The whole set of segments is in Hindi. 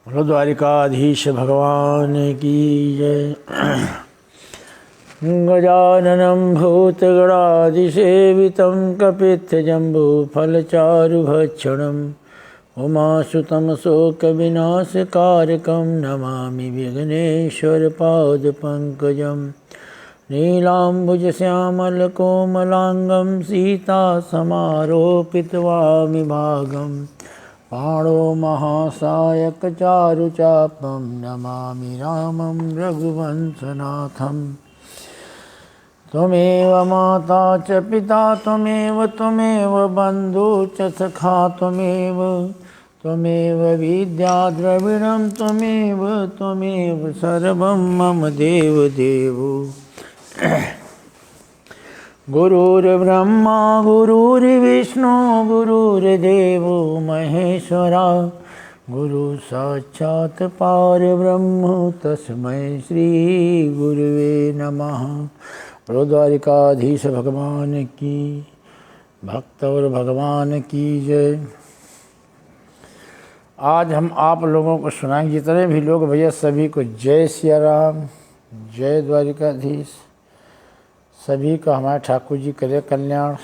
बोलो द्वारिकाधीश भगवान की जय। गजाननं भूतगणाधिसेवितं कपित्थजम्बूफलचारुभक्षणम् उमासुतं शोकविनाशकारकं नमामि विघ्नेश्वरपादपङ्कजं। नीलाम्बुजश्यामलकोमलाङ्गं सीतासमारोपितवामि भागम् पाणो महासायकचारुचापं नमामि रामं रघुवंशनाथम्। त्वमेव माता च पिता त्वमेव बन्धु च सखा त्वमेव विद्या द्रविणं त्वमेव सर्वं मम देवदेवो। गुरुर्ब्रह्मा गुरुर्विष्णु गुरुर्देवो महेश्वरा गुरु साक्षात् परब्रह्म तस्मै श्री गुरुवे नमः। बोलो द्वारिकाधीश भगवान की, भक्त और भगवान की जय। आज हम आप लोगों को सुनाएंगे, जितने भी लोग भैया सभी को जय सिया राम, जय द्वारिकाधीश। सभी का हमारे ठाकुर जी करे कल्याण।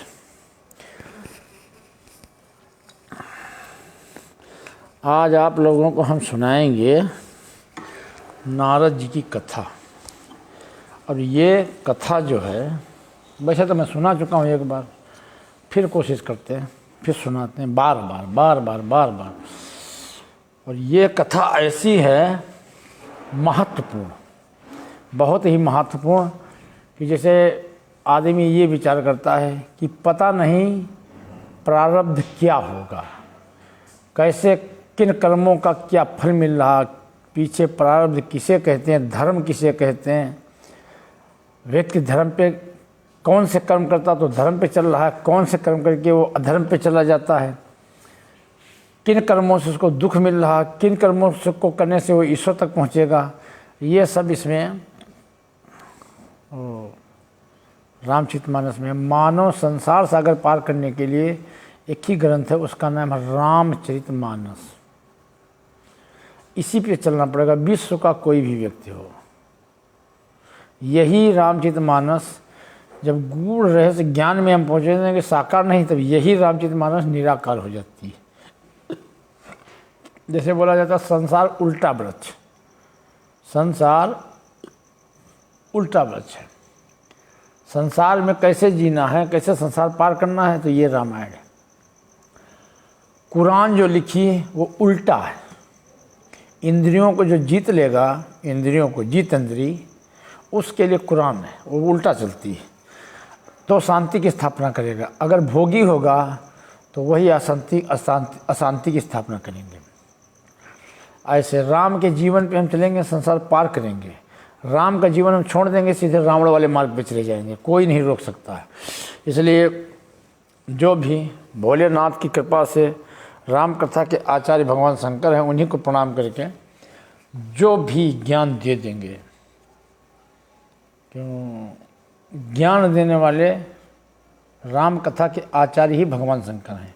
आज आप लोगों को हम सुनाएंगे नारद जी की कथा। और ये कथा जो है, वैसे तो मैं सुना चुका हूँ एक बार, फिर कोशिश करते हैं, फिर सुनाते हैं बार बार। और ये कथा ऐसी है महत्वपूर्ण, बहुत ही महत्वपूर्ण, कि जैसे आदमी ये विचार करता है कि पता नहीं प्रारब्ध क्या होगा, कैसे किन कर्मों का क्या फल मिल रहा, पीछे प्रारब्ध किसे कहते हैं, धर्म किसे कहते हैं, व्यक्ति धर्म पे कौन से कर्म करता तो धर्म पे चल रहा है, कौन से कर्म करके वो अधर्म पे चला जाता है, किन कर्मों से उसको दुख मिल रहा, किन कर्मों को करने से वो ईश्वर तक पहुँचेगा। ये सब इसमें रामचरितमानस में। मानव संसार सागर पार करने के लिए एक ही ग्रंथ है, उसका नाम है रामचरितमानस। इसी पे चलना पड़ेगा, विश्व का कोई भी व्यक्ति हो। यही रामचरितमानस जब गूढ़ रहस्य ज्ञान में हम पहुँचे कि साकार नहीं, तब यही रामचरितमानस निराकार हो जाती है। जैसे बोला जाता है संसार उल्टा वृक्ष, संसार उल्टा वृक्ष है। संसार में कैसे जीना है, कैसे संसार पार करना है, तो ये रामायण है। कुरान जो लिखी वो उल्टा है। इंद्रियों को जो जीत लेगा, इंद्रियों को जीतेंद्री, उसके लिए कुरान है, वो उल्टा चलती है, तो शांति की स्थापना करेगा। अगर भोगी होगा तो वही अशांति की स्थापना करेंगे। ऐसे राम के जीवन पे हम चलेंगे, संसार पार करेंगे। राम का जीवन हम छोड़ देंगे, सीधे रावण वाले मार्ग पे चले जाएंगे, कोई नहीं रोक सकता है। इसलिए जो भी भोलेनाथ की कृपा से राम कथा के आचार्य भगवान शंकर हैं, उन्हीं को प्रणाम करके जो भी ज्ञान दे देंगे, क्यों ज्ञान देने वाले राम कथा के आचार्य ही भगवान शंकर हैं।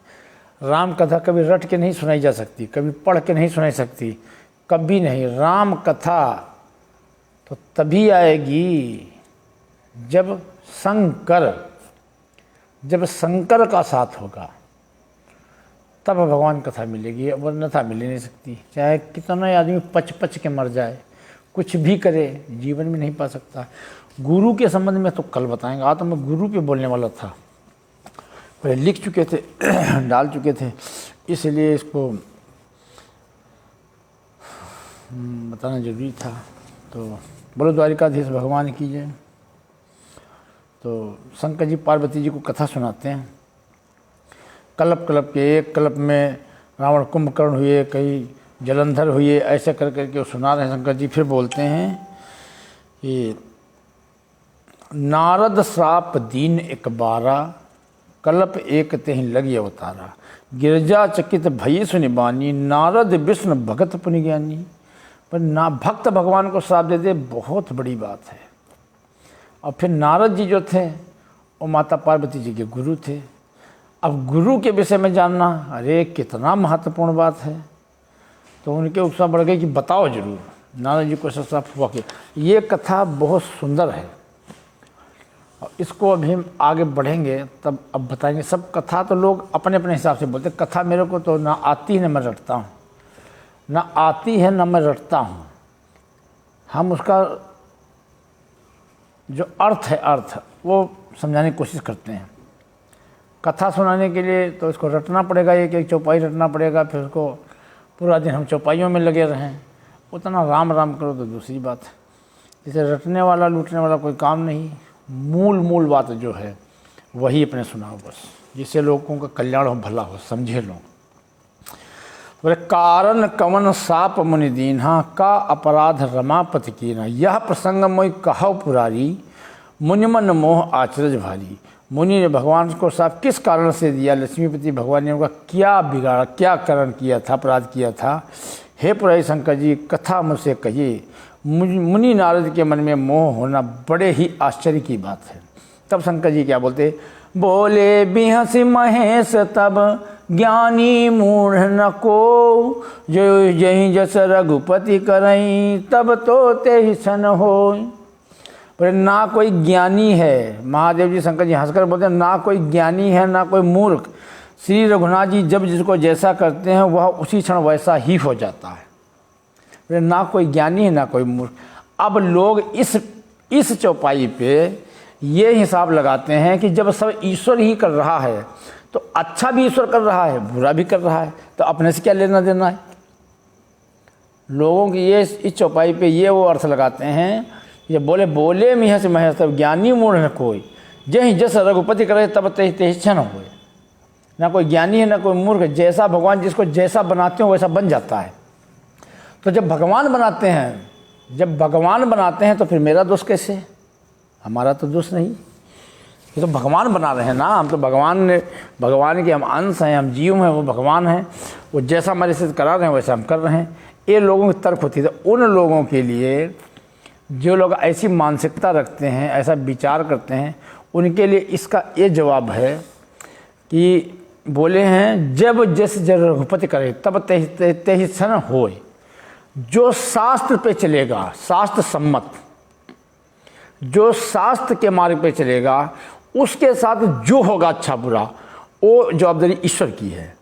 राम कथा कभी रट के नहीं सुनाई जा सकती, कभी पढ़ के नहीं सुनाई सकती, कभी नहीं। राम कथा तो तभी आएगी जब शंकर का साथ होगा, तब भगवान कथा मिलेगी, अन्यथा मिल नहीं सकती। चाहे कितना आदमी पच के मर जाए, कुछ भी करे, जीवन में नहीं पा सकता। गुरु के संबंध में तो कल बताएंगे। आज तो मैं गुरु पे बोलने वाला था, पहले लिख चुके थे डाल चुके थे, इसलिए इसको बताना जरूरी था। तो बोलो द्वारिकाधीश भगवान की जय। तो शंकर जी पार्वती जी को कथा सुनाते हैं। कल्प के एक कल्प में रावण कुंभकर्ण हुए, कई जलंधर हुए, ऐसे कर करके वो सुना रहे हैं शंकर जी। फिर बोलते हैं कि नारद श्राप दीन एक बारा, कल्प एक तेहि लगी अवतारा। गिरजा चकित भई सुनि बानी, नारद विष्णु भगत पुनि ज्ञानी। पर ना भक्त भगवान को श्राप दे दे, बहुत बड़ी बात है। और फिर नारद जी जो थे वो माता पार्वती जी के गुरु थे। अब गुरु के विषय में जानना, अरे कितना महत्वपूर्ण बात है। तो उनके उत्साह बढ़ गई कि बताओ जरूर। नारद जी को साफ हुआ कि ये कथा बहुत सुंदर है, और इसको अभी हम आगे बढ़ेंगे तब अब बताएंगे। सब कथा तो लोग अपने अपने हिसाब से बोलते, कथा मेरे को तो ना आती है ना मैं रटता हूँ, ना आती है ना मैं रटता हूँ। हम उसका जो अर्थ है, अर्थ वो समझाने की कोशिश करते हैं। कथा सुनाने के लिए तो इसको रटना पड़ेगा, एक एक चौपाई रटना पड़ेगा, फिर उसको पूरा दिन हम चौपाइयों में लगे रहें। उतना राम राम करो तो दूसरी बात है। जैसे रटने वाला लूटने वाला कोई काम नहीं, मूल बात जो है वही अपने सुनाओ बस, जिससे लोगों का कल्याण हो, भला हो, समझे लोग। बोले कारण कवन साप मुनि दीन्हा, का अपराध रमापति कीन्हा। यह प्रसंग मोहि कहौ पुरारी, मुनिमन मोह आचरज भारी। मुनि ने भगवान को साप किस कारण से दिया, लक्ष्मीपति भगवान ने उनका क्या बिगाड़ा, क्या कारण किया था, अपराध किया था। हे पुरारी शंकर जी, कथा मुझसे कहिए। मुनि नारद के मन में मोह होना बड़े ही आश्चर्य की बात है। तब शंकर जी क्या बोलते, बोले बिहस महेश तब ज्ञानी मूढ़ न को, जो जही जस रघुपति करई, तब तो ते सन हो। पर ना कोई ज्ञानी है, महादेव जी शंकर जी हंसकर बोलते हैं, ना कोई ज्ञानी है ना कोई मूर्ख। श्री रघुनाथ जी जब जिसको जैसा करते हैं वह उसी क्षण वैसा ही हो जाता है। ना कोई ज्ञानी है ना कोई मूर्ख। अब लोग इस चौपाई पे ये हिसाब लगाते हैं कि जब सब ईश्वर ही कर रहा है तो अच्छा भी ईश्वर कर रहा है, बुरा भी कर रहा है, तो अपने से क्या लेना देना है। लोगों की ये इस चौपाई पे ये वो अर्थ लगाते हैं, ये बोले मिह से महेश तब ज्ञानी मूढ़ न कोई, जय जस रघुपति करे तब ते क्षण हुए। ना कोई ज्ञानी है ना कोई मूर्ख, जैसा भगवान जिसको जैसा बनाते हो वैसा बन जाता है। तो जब भगवान बनाते हैं तो फिर मेरा दोष कैसे, हमारा तो दोष नहीं। ये तो भगवान बना रहे हैं ना, हम तो भगवान के हम अंश हैं, हम जीव हैं, वो भगवान हैं, वो जैसा हमारे से करा रहे हैं वैसा हम कर रहे हैं। ये लोगों की तर्क होती है। तो उन लोगों के लिए जो लोग ऐसी मानसिकता रखते हैं, ऐसा विचार करते हैं, उनके लिए इसका ये जवाब है कि बोले हैं जब जस रघुपति करे तब ते ही सन होए। जो शास्त्र पे चलेगा, शास्त्र सम्मत, जो शास्त्र के मार्ग पे चलेगा, उसके साथ जो होगा अच्छा बुरा वो जवाबदारी ईश्वर की है।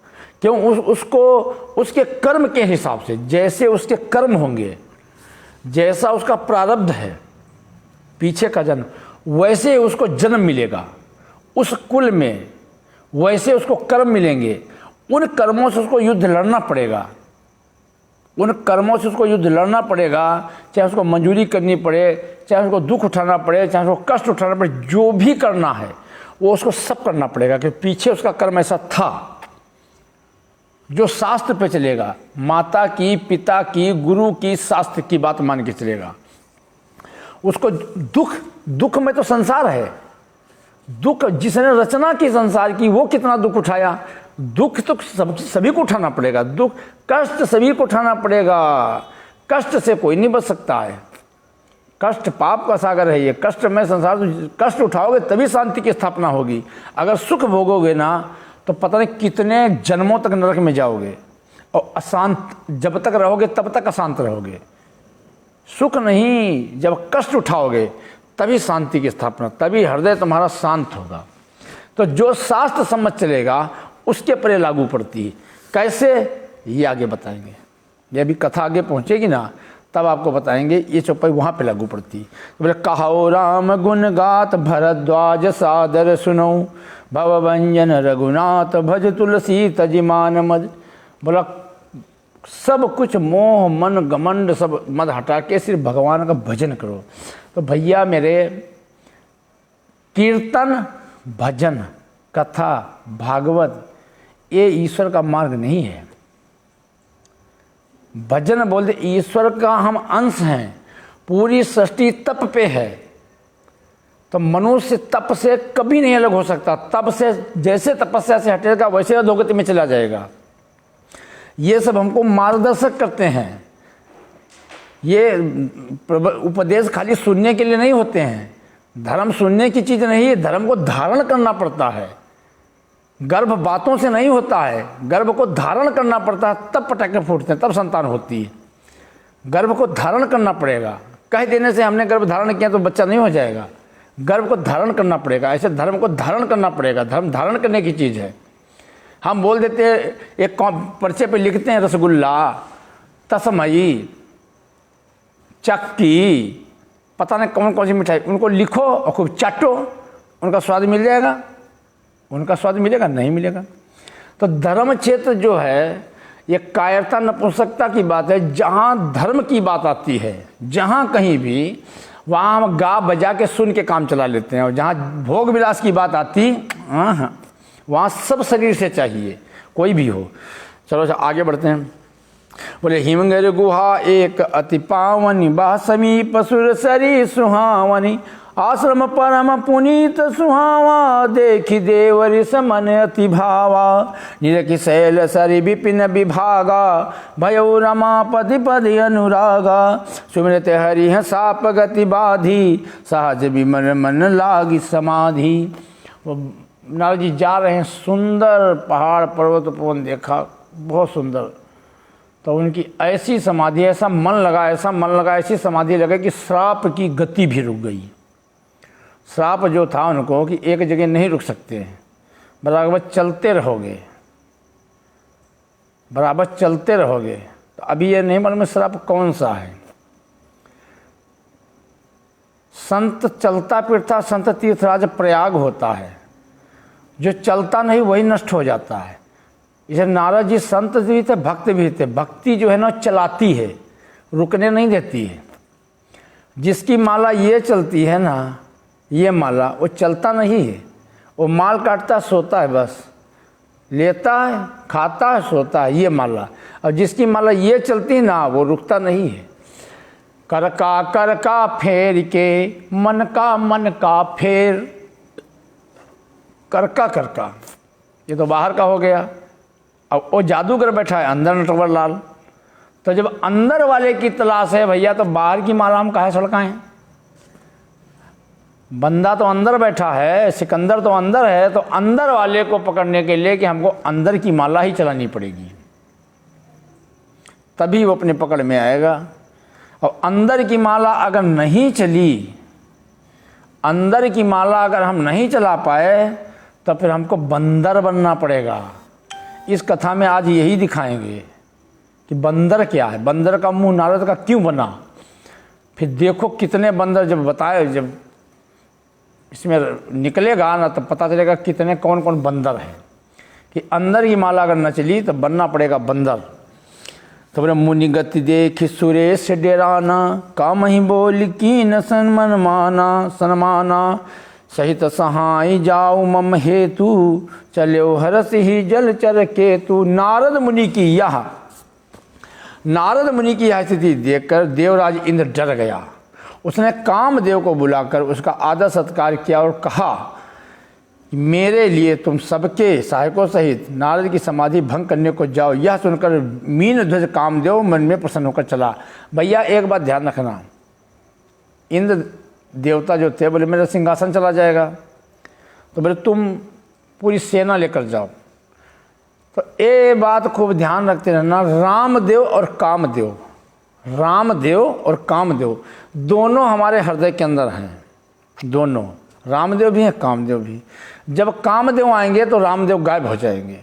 क्यों, उसको उसके कर्म के हिसाब से, जैसे उसके कर्म होंगे, जैसा उसका प्रारब्ध है पीछे का जन्म, वैसे उसको जन्म मिलेगा उस कुल में, वैसे उसको कर्म मिलेंगे। उन कर्मों से उसको युद्ध लड़ना पड़ेगा, उन कर्मों से उसको युद्ध लड़ना पड़ेगा, चाहे उसको मंजूरी करनी पड़े, चाहे उसको दुख उठाना पड़े, चाहे उसको कष्ट उठाना पड़े, जो भी करना है वो उसको सब करना पड़ेगा, क्योंकि पीछे उसका कर्म ऐसा था। जो शास्त्र पे चलेगा, माता की, पिता की, गुरु की, शास्त्र की बात मान के चलेगा, उसको दुख में तो संसार है। दुख जिसने रचना की संसार की, वो कितना दुख उठाया। दुख तो सभी को उठाना पड़ेगा, दुख कष्ट सभी को उठाना पड़ेगा। कष्ट से कोई नहीं बच सकता है, कष्ट पाप का सागर है ये। कष्ट में संसार, कष्ट उठाओगे तभी शांति की स्थापना होगी। अगर सुख भोगोगे ना तो पता नहीं कितने जन्मों तक नरक में जाओगे, और अशांत जब तक रहोगे तब तक अशांत रहोगे। सुख नहीं, जब कष्ट उठाओगे तभी शांति की स्थापना, तभी हृदय तुम्हारा शांत होगा। तो जो शास्त्र समझ चलेगा उसके पर लागू पड़ती है। कैसे, ये आगे बताएंगे। ये अभी कथा आगे पहुँचेगी ना तब आपको बताएंगे ये चौपाई वहाँ पे लागू पड़ती है। तो बोले कहो राम गुण गात भरद्वाज सादर सुनो, भवभंजन रघुनाथ भज तुलसी तजिमान मद। बोला सब कुछ मोह मन घमंड सब मद हटा के सिर्फ भगवान का भजन करो। तो भैया मेरे, कीर्तन, भजन, कथा, भागवत ये ईश्वर का मार्ग नहीं है। भजन बोलते ईश्वर का हम अंश हैं, पूरी सृष्टि तप पे है, तो मनुष्य तप से कभी नहीं अलग हो सकता। तप से जैसे तपस्या से हटेगा वैसे अधोगति में चला जाएगा। ये सब हमको मार्गदर्शक करते हैं। ये उपदेश खाली सुनने के लिए नहीं होते हैं। धर्म सुनने की चीज़ नहीं है, धर्म को धारण करना पड़ता है। गर्भ बातों से नहीं होता है, गर्भ को धारण करना पड़ता है, तब पटाखे फूटते हैं, तब संतान होती है। गर्भ को धारण करना पड़ेगा। कह देने से हमने गर्भ धारण किया तो बच्चा नहीं हो जाएगा, गर्भ को धारण करना पड़ेगा। ऐसे धर्म को धारण करना पड़ेगा, धर्म धारण करने की चीज़ है। हम बोल देते हैं, एक पर्चे पे लिखते हैं रसगुल्ला, तसमई, चक्की, पता नहीं कौन कौन सी मिठाई, उनको लिखो और खूब चाटो, उनका स्वाद मिल जाएगा। उनका स्वाद मिलेगा? नहीं मिलेगा। तो धर्म क्षेत्र जो है ये कायरता नपुंसकता की बात है। जहाँ धर्म की बात आती है, जहाँ कहीं भी, वहाँ हम गा बजा के सुन के काम चला लेते हैं। और जहाँ भोग विलास की बात आती, हाँ, वहाँ सब शरीर से चाहिए, कोई भी हो। चलो आगे बढ़ते हैं। बोले हिमगर गुहा एक अति पावनी, बा समीप सुर सरी सुहावनी, आश्रम परम पुनीत सुहावा, देखि देवरि समन अति भावा, निरखि शैल सरि विपिन विभागा, भयो रमापति पदि अनुरागा, सुमिरत हरिह साप गति बाधी, सहज विमन मन लागी समाधि। नारद जी जा रहे हैं, सुंदर पहाड़ पर्वत पवन देखा, बहुत सुंदर। तो उनकी ऐसी समाधि, ऐसा मन लगा, ऐसी समाधि लगा कि श्राप की गति भी रुक गई। श्राप जो था उनको कि एक जगह नहीं रुक सकते हैं, बराबर चलते रहोगे, बराबर चलते रहोगे। तो अभी ये नहीं मालूम में श्राप कौन सा है। संत चलता फिरता संत तीर्थराज प्रयाग होता है, जो चलता नहीं वही नष्ट हो जाता है। इसे नारद जी संत भी थे, भक्त भी थे। भक्ति जो है ना चलाती है, रुकने नहीं देती है। जिसकी माला ये चलती है ना, ये माला, वो चलता नहीं है, वो माल काटता सोता है, बस लेता है, खाता है, सोता है, ये माला। और जिसकी माला ये चलती है ना, वो रुकता नहीं है। कर का फेर के मन का फेर, कर का, ये तो बाहर का हो गया। अब वो जादूगर बैठा है अंदर नटवर लाल। तो जब अंदर वाले की तलाश है भैया, तो बाहर की माला हम काहे सड़काएं। बंदा तो अंदर बैठा है, सिकंदर तो अंदर है, तो अंदर वाले को पकड़ने के लिए कि हमको अंदर की माला ही चलानी पड़ेगी, तभी वो अपने पकड़ में आएगा। और अंदर की माला अगर नहीं चली, अंदर की माला अगर हम नहीं चला पाए, तो फिर हमको बंदर बनना पड़ेगा। इस कथा में आज यही दिखाएंगे कि बंदर क्या है, बंदर का मुंह नारद का क्यों बना। फिर देखो कितने बंदर, जब बताए, जब इसमें निकलेगा ना, तो पता चलेगा कितने कौन कौन बंदर हैं। कि अंदर की माला अगर न चली तो बनना पड़ेगा बंदर। तो बोले मुनि गति देख सुरेश डेराना, काम ही बोल की न सनमाना, सहित सहाय जाऊ मम हेतु, चलो हरस ही जल चर केतु। नारद मुनि की यह स्थिति देखकर देवराज इंद्र डर गया। उसने कामदेव को बुलाकर उसका आदर सत्कार किया और कहा, मेरे लिए तुम सबके सहायकों सहित नारद की समाधि भंग करने को जाओ। यह सुनकर मीन ध्वज कामदेव मन में प्रसन्न होकर चला। भैया एक बात ध्यान रखना, इंद्र देवता जो थे बोले मेरा सिंहासन चला जाएगा, तो बोले तुम पूरी सेना लेकर जाओ। तो ये बात खूब ध्यान रखते रहना, रामदेव और कामदेव दोनों हमारे हृदय के अंदर हैं। दोनों, रामदेव भी हैं, कामदेव भी। जब कामदेव आएंगे तो रामदेव गायब हो जाएंगे,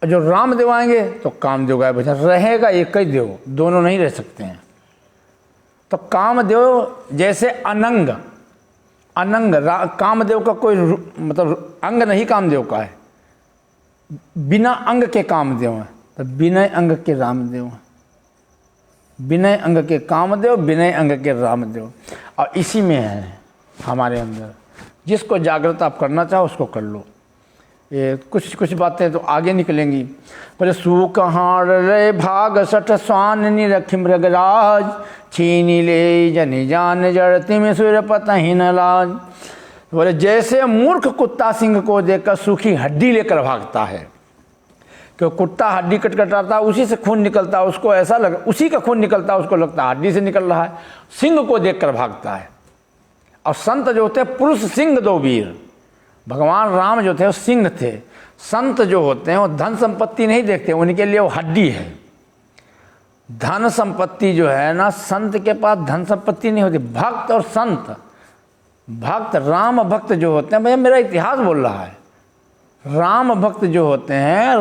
और जो रामदेव आएंगे तो कामदेव गायब हो जाएंगे। रहेगा एक ही देव, दोनों नहीं रह सकते हैं। तो कामदेव जैसे अनंग, कामदेव का कोई मतलब अंग नहीं कामदेव का है, बिना अंग के कामदेव हैं। तो बिना अंग के रामदेव हैं, बिना अंग के कामदेव, बिना अंग के रामदेव। और इसी में है हमारे अंदर। जिसको जागृत आप करना चाहो उसको कर लो। ये कुछ बातें तो आगे निकलेंगी। बोले सुकहार रे भाग सठ स्वान निरखि मृगराज, छीनी ले जनि जान जड़ती में सूर्य पतहि न लाज। बोले जैसे मूर्ख कुत्ता सिंह को देखकर सूखी हड्डी लेकर भागता है, कि कुत्ता हड्डी कटकटाता है, उसी से खून निकलता है, उसको ऐसा लगा, उसी का खून निकलता है, उसको लगता है हड्डी से निकल रहा है। सिंह को देखकर भागता है। और संत जो थे पुरुष सिंह दो वीर, भगवान राम जो थे वो सिंह थे, संत जो होते हैं वो धन संपत्ति नहीं देखते, उनके लिए वो हड्डी है। धन संपत्ति जो है ना, संत के पास धन संपत्ति नहीं होती। भक्त और संत, भक्त राम भक्त जो होते हैं, भैया मेरा इतिहास बोल रहा है, राम भक्त जो होते हैं,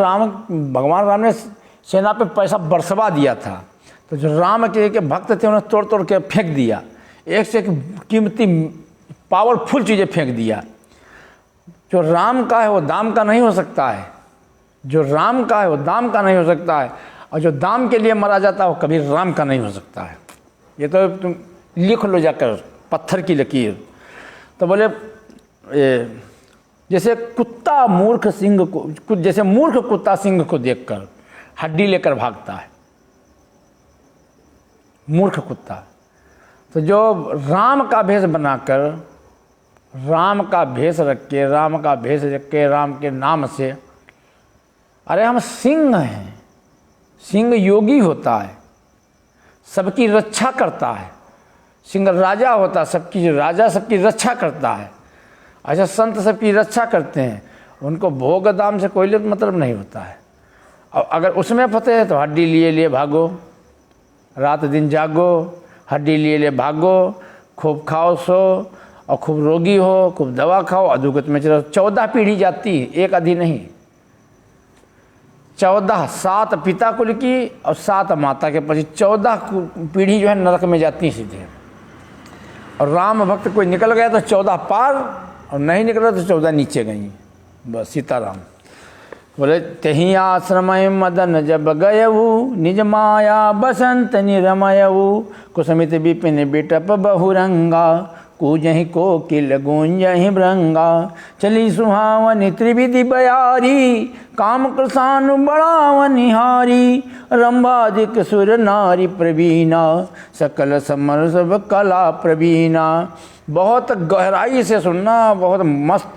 भगवान राम ने सेना पे पैसा बरसवा दिया था, तो जो राम के भक्त थे उन्हें तोड़ तोड़ के फेंक दिया, एक से एक कीमती पावरफुल चीज़ें फेंक दिया। जो राम का है वो दाम का नहीं हो सकता है, जो राम का है वो दाम का नहीं हो सकता है, और जो दाम के लिए मरा जाता है वो कभी राम का नहीं हो सकता है। ये तो तुम लिख लो जाकर, पत्थर की लकीर। तो बोले जैसे कुत्ता मूर्ख सिंह को, जैसे मूर्ख कुत्ता सिंह को देखकर हड्डी लेकर भागता है, मूर्ख कुत्ता। तो जो राम का भेष बनाकर, राम का भेष रख के, राम का भेष रख के, राम के नाम से, अरे हम सिंह हैं, सिंह योगी होता है, सबकी रक्षा करता है, सिंह राजा होता है, सबकी राजा सबकी रक्षा करता है। अच्छा, संत सबकी रक्षा करते हैं, उनको भोग दाम से कोई मतलब नहीं होता है। और अगर उसमें फंसे है तो हड्डी लिए लिए भागो, रात दिन जागो, हड्डी लिए लिए भागो, खूब खाओ सो, और खूब रोगी हो, खूब दवा खाओ, अधोगत में चलो। 14 पीढ़ी जाती, एक आधी नहीं, 14, 7 पिता कुल की और 7 माता के पति, 14 पीढ़ी जो है नरक में जाती सीधे। और राम भक्त कोई निकल गया तो 14 पार, और नहीं निकला तो 14 नीचे गई। बस सीताराम। बोले तही आश्रम मदन जब गयऊ, निज माया बसंत निरमयऊ, कुसमित विपिन बिटप बहुरंगा, कूजहि कोकिल गूंजहि भृंगा, चली सुहावनी त्रिविधि बयारी, काम कृसानु बड़ावनिहारी, रंभादिक सुर नारी प्रवीणा, सकल समर सब कला प्रवीणा। बहुत गहराई से सुनना, बहुत मस्त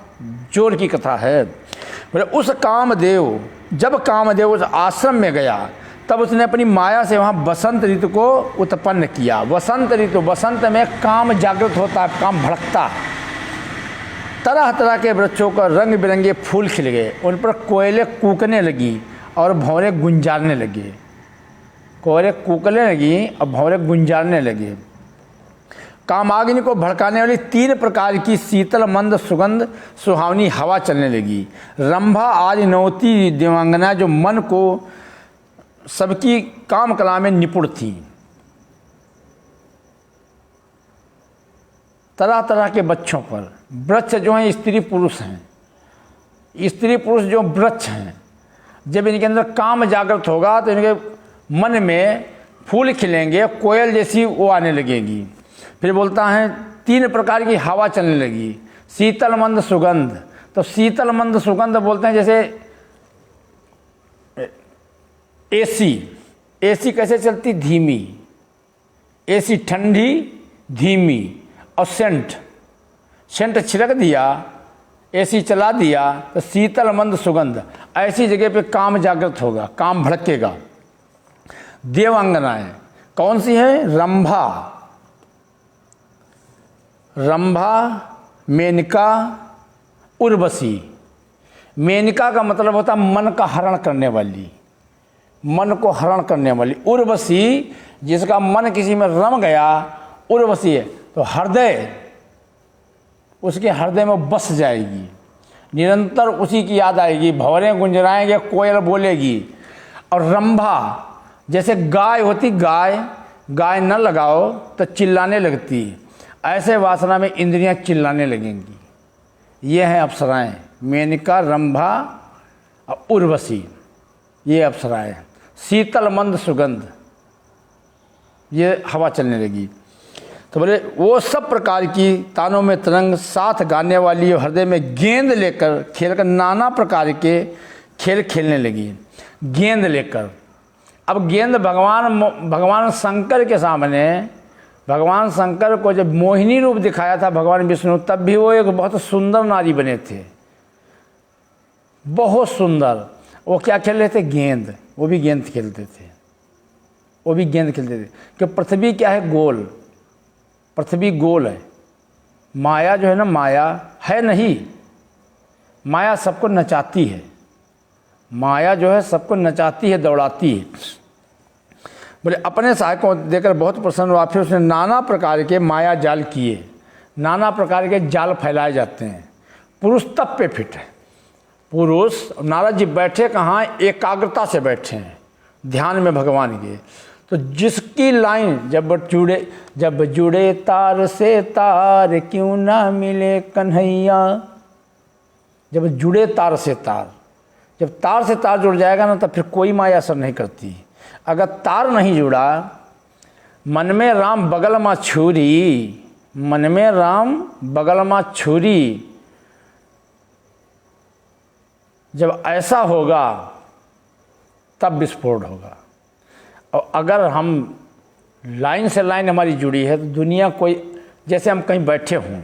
जोर की कथा है। बोले उस कामदेव, जब कामदेव उस आश्रम में गया तब उसने अपनी माया से वहाँ बसंत ऋतु को उत्पन्न किया। वसंत ऋतु, बसंत में काम जागृत होता है, काम भड़कता है, तरह तरह के वृक्षों का रंग बिरंगे फूल खिल गए, उन पर कोयले कूकने लगी और भौरे गुंजारने लगे। कोयले कूकने लगी और भौरे गुंजारने लगे। कामाग्नि को भड़काने वाली 3 प्रकार की शीतल मंद सुगंध सुहावनी हवा चलने लगी। रंभा आदि 9 देवांगना जो मन को सबकी काम कला में निपुण थी, तरह तरह के बच्चों पर, वृक्ष जो हैं स्त्री पुरुष हैं, स्त्री पुरुष जो वृक्ष हैं, जब इनके अंदर काम जागृत होगा तो इनके मन में फूल खिलेंगे, कोयल जैसी वो आने लगेगी। फिर बोलता है 3 प्रकार की हवा चलने लगी, शीतल मंद सुगंध। तो शीतल मंद सुगंध बोलते हैं जैसे एसी कैसे चलती, धीमी, एसी ठंडी धीमी, और सेंट छिड़क दिया, एसी चला दिया तो शीतल मंद सुगंध। ऐसी जगह पे काम जागृत होगा, काम भड़केगा। देवांगनाएं कौन सी है? रंभा, मेनका, उर्वशी। मेनका का मतलब होता मन का हरण करने वाली, मन को हरण करने वाली। उर्वशी जिसका मन किसी में रम गया, उर्वशी है। तो हृदय, उसके हृदय में बस जाएगी, निरंतर उसी की याद आएगी, भंवरे गुंजराएंगे, कोयल बोलेगी। और रंभा जैसे गाय होती, गाय न लगाओ तो चिल्लाने लगती, ऐसे वासना में इंद्रियां चिल्लाने लगेंगी। ये हैं अप्सराएं, मेनका, रंभा और उर्वशी, ये अप्सराएं। शीतल मंद सुगंध, ये हवा चलने लगी। तो बोले वो सब प्रकार की तानों में तरंग साथ गाने वाली और हृदय में गेंद लेकर खेलकर नाना प्रकार के खेल खेलने लगी। गेंद लेकर, अब गेंद भगवान शंकर के सामने, भगवान शंकर को जब मोहिनी रूप दिखाया था भगवान विष्णु, तब भी वो एक बहुत सुंदर नारी बने थे, बहुत सुंदर। वो क्या खेल रहे थे? गेंद। वो भी गेंद खेलते थे, वो भी गेंद खेलते थे। कि पृथ्वी क्या है? गोल, पृथ्वी गोल है। माया जो है ना, माया है नहीं, माया सबको नचाती है, माया जो है सबको नचाती है, दौड़ाती है। बोले अपने सहायकों को देकर बहुत प्रसन्न हुआ, फिर उसने नाना प्रकार के माया जाल किए, नाना प्रकार के जाल फैलाए जाते हैं। पुरुष तप पे फिट है। पुरुष, नारद जी बैठे कहाँ, एकाग्रता से बैठे हैं ध्यान में भगवान के। तो जिसकी लाइन जब जुड़े तार से तार क्यों ना मिले कन्हैया, जब जुड़े तार से तार, जब तार से तार जुड़ जाएगा ना, तब फिर कोई माया असर नहीं करती। अगर तार नहीं जुड़ा, मन में राम बगल माँ छुरी, मन में राम बगल माँ छुरी, जब ऐसा होगा तब विस्फोट होगा। और अगर हम लाइन से लाइन हमारी जुड़ी है तो दुनिया कोई, जैसे हम कहीं बैठे हों,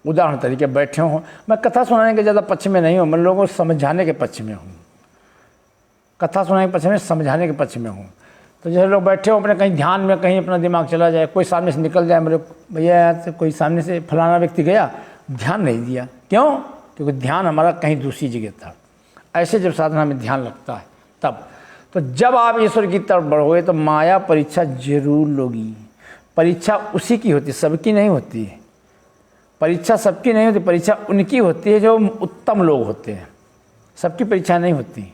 उदाहरण तरीके बैठे हों, मैं कथा सुनाने के ज़्यादा पक्ष में नहीं हूँ, मैं लोगों को समझाने के पक्ष में हूँ, कथा सुनाने के पक्ष में, समझाने के पक्ष में हूँ। तो जैसे लोग बैठे हो अपने कहीं ध्यान में, कहीं अपना दिमाग चला जाए, कोई सामने से निकल जाए, मेरे भैया यहाँ से कोई सामने से फलाना व्यक्ति गया, ध्यान नहीं दिया, क्यों? क्योंकि ध्यान हमारा कहीं दूसरी जगह था। ऐसे जब साधना में ध्यान लगता है तब, तो जब आप ईश्वर की तरफ बढ़ोगे तो माया परीक्षा जरूर लोगी। परीक्षा उसी की होती, सबकी नहीं होती। परीक्षा सबकी नहीं होती, परीक्षा उनकी होती है जो उत्तम लोग होते हैं। सबकी परीक्षा नहीं होती।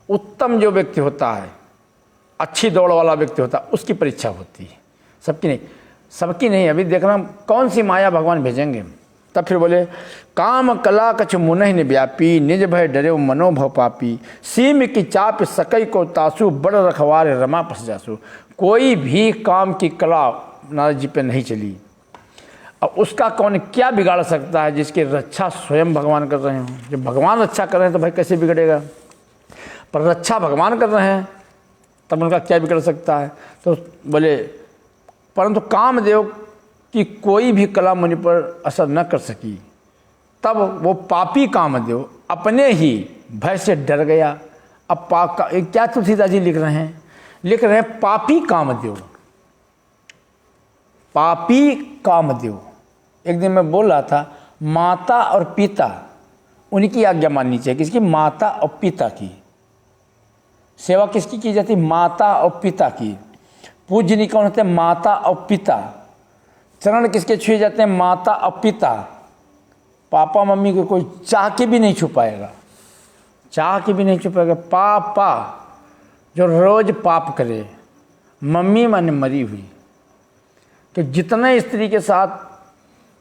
उत्तम जो व्यक्ति होता है, अच्छी दौड़ वाला व्यक्ति होता है, उसकी परीक्षा होती है, सबकी नहीं। सबकी नहीं। अभी देखना कौन सी माया भगवान भेजेंगे। तब फिर बोले काम कला कछ मुनहि न व्यापी, निज भय डरे मनोभव पापी, सीम की चाप सकई को तासु, बड़ रखवार रमा पस जासु। कोई भी काम की कला नारद जी पे नहीं चली। अब उसका कौन क्या बिगाड़ सकता है, जिसकी रक्षा स्वयं भगवान कर रहे हों। जब भगवान रक्षा कर रहे हैं तो भाई कैसे बिगड़ेगा, पर रक्षा भगवान कर रहे हैं तब उनका क्या बिगड़ सकता है। तो बोले परंतु कामदेव की कोई भी कला मुनि पर असर न कर सकी, तब वो पापी कामदेव अपने ही भय से डर गया। अब क्या तुलसीदास जी लिख रहे हैं, पापी कामदेव, पापी कामदेव। एक दिन मैं बोल रहा था, माता और पिता उनकी आज्ञा माननी चाहिए। किसकी? माता और पिता की। सेवा किसकी की जाती? माता और पिता की। पूजनीय कौन होते हैं? माता और पिता। चरण किसके छुए जाते हैं? माता और पिता। पापा मम्मी को कोई चाह के भी नहीं छुपाएगा, चाह के भी नहीं छुपाएगा। पापा जो रोज पाप करे, मम्मी माने मरी हुई। तो जितने स्त्री के साथ,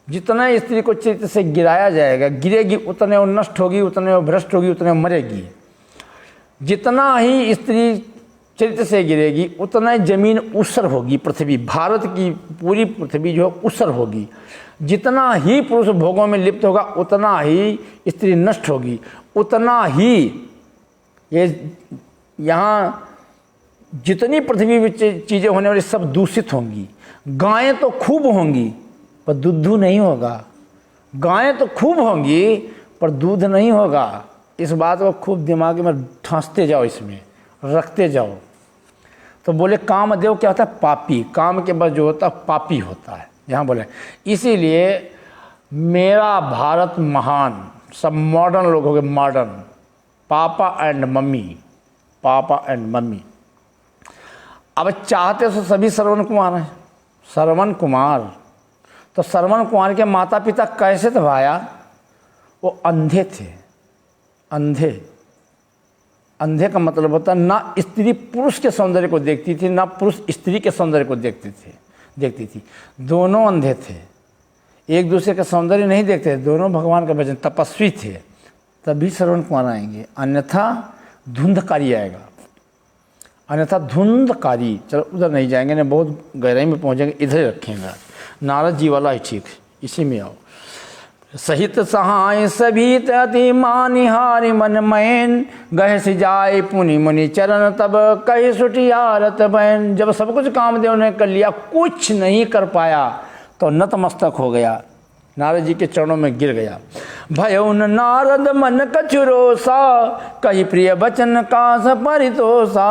जितना स्त्री को चरित्र से गिराया जाएगा, गिरेगी उतने वो नष्ट होगी, उतने वो भ्रष्ट होगी, उतने वो मरेगी। जितना ही स्त्री चरित्र से गिरेगी उतना ही जमीन ऊसर होगी। पृथ्वी, भारत की पूरी पृथ्वी जो है ऊसर होगी। जितना ही पुरुष भोगों में लिप्त होगा उतना ही स्त्री नष्ट होगी, उतना ही ये यहाँ जितनी पृथ्वी में चीज़ें होने वाली सब दूषित होंगी। गायें तो खूब होंगी पर दूध नहीं होगा। गायें तो खूब होंगी पर दूध नहीं होगा। इस बात को खूब दिमाग में ठांसते जाओ, इसमें रखते जाओ। तो बोले कामदेव क्या होता है? पापी। काम के बाद जो होता है पापी होता है। यहाँ बोले इसीलिए मेरा भारत महान। सब मॉडर्न लोग हो गए, मॉडर्न। पापा एंड मम्मी, पापा एंड मम्मी। अब चाहते तो सभी श्रवण कुमार हैं, श्रवण कुमार। तो श्रवण कुमार के माता पिता कैसे थे भाया? वो अंधे थे। अंधे, अंधे का मतलब होता है ना स्त्री पुरुष के सौंदर्य को देखती थी, ना पुरुष स्त्री के सौंदर्य को देखती थी। दोनों अंधे थे, एक दूसरे का सौंदर्य नहीं देखते थे। दोनों भगवान का भजन, तपस्वी थे। तभी श्रवण कुमार आएंगे, अन्यथा धुंधकारी आएगा। अन्यथा धुंधकारी, चलो उधर नहीं जाएंगे, ना बहुत गहराई में पहुँचेंगे, इधर ही रखेंगे। नारद जी वाला ही ठीक, इसी में आओ। सहित सहाय सभी अति मानिहारि मन मैन, गह सिजाए पुनि मुनि चरण तब कही सुटियारत बैन। जब सब कुछ कामदेव ने कर लिया, कुछ नहीं कर पाया तो नतमस्तक हो गया। नारद जी के चरणों में गिर गया। भयउन नारद मन कछुरोसा, कही प्रिय बचन कास परितोषा,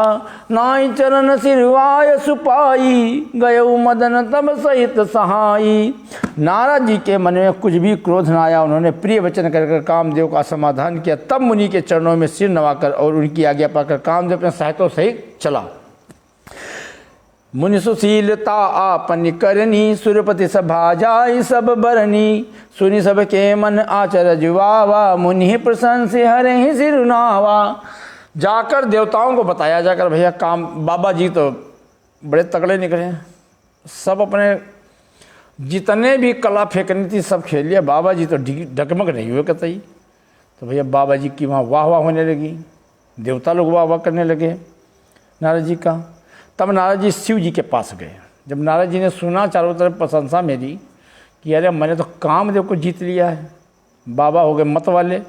नाई चरण सिरवाय सुपाई, गयउ मदन तब सहित सहाई। नारद जी के मन में कुछ भी क्रोध न आया, उन्होंने प्रिय वचन कर कामदेव का समाधान किया। तब मुनि के चरणों में सिर नवाकर और उनकी आज्ञा पाकर कामदेव अपने सहायतों सहित चला। मुनि सुशीलता आपन करनी, सुरपति सभा जाई सब बरनी, सुनि सब के मन आचरज वावा, मुनि प्रशंस हरे ही सिरुनावा। जाकर देवताओं को बताया जाकर, भैया काम बाबा जी तो बड़े तगड़े निकले, सब अपने जितने भी कला फेंकनी थी सब खेल लिया, बाबा जी तो डगमग नहीं हुए कतई। तो भैया बाबा जी की वहाँ वाह वाह होने लगी, देवता लोग वाह वाह करने लगे नारद जी का। तब नारद जी शिव जी के पास गए। जब नारद जी ने सुना चारों तरफ प्रशंसा मेरी कि अरे मैंने तो कामदेव को जीत लिया है, बाबा हो गए मत वाले,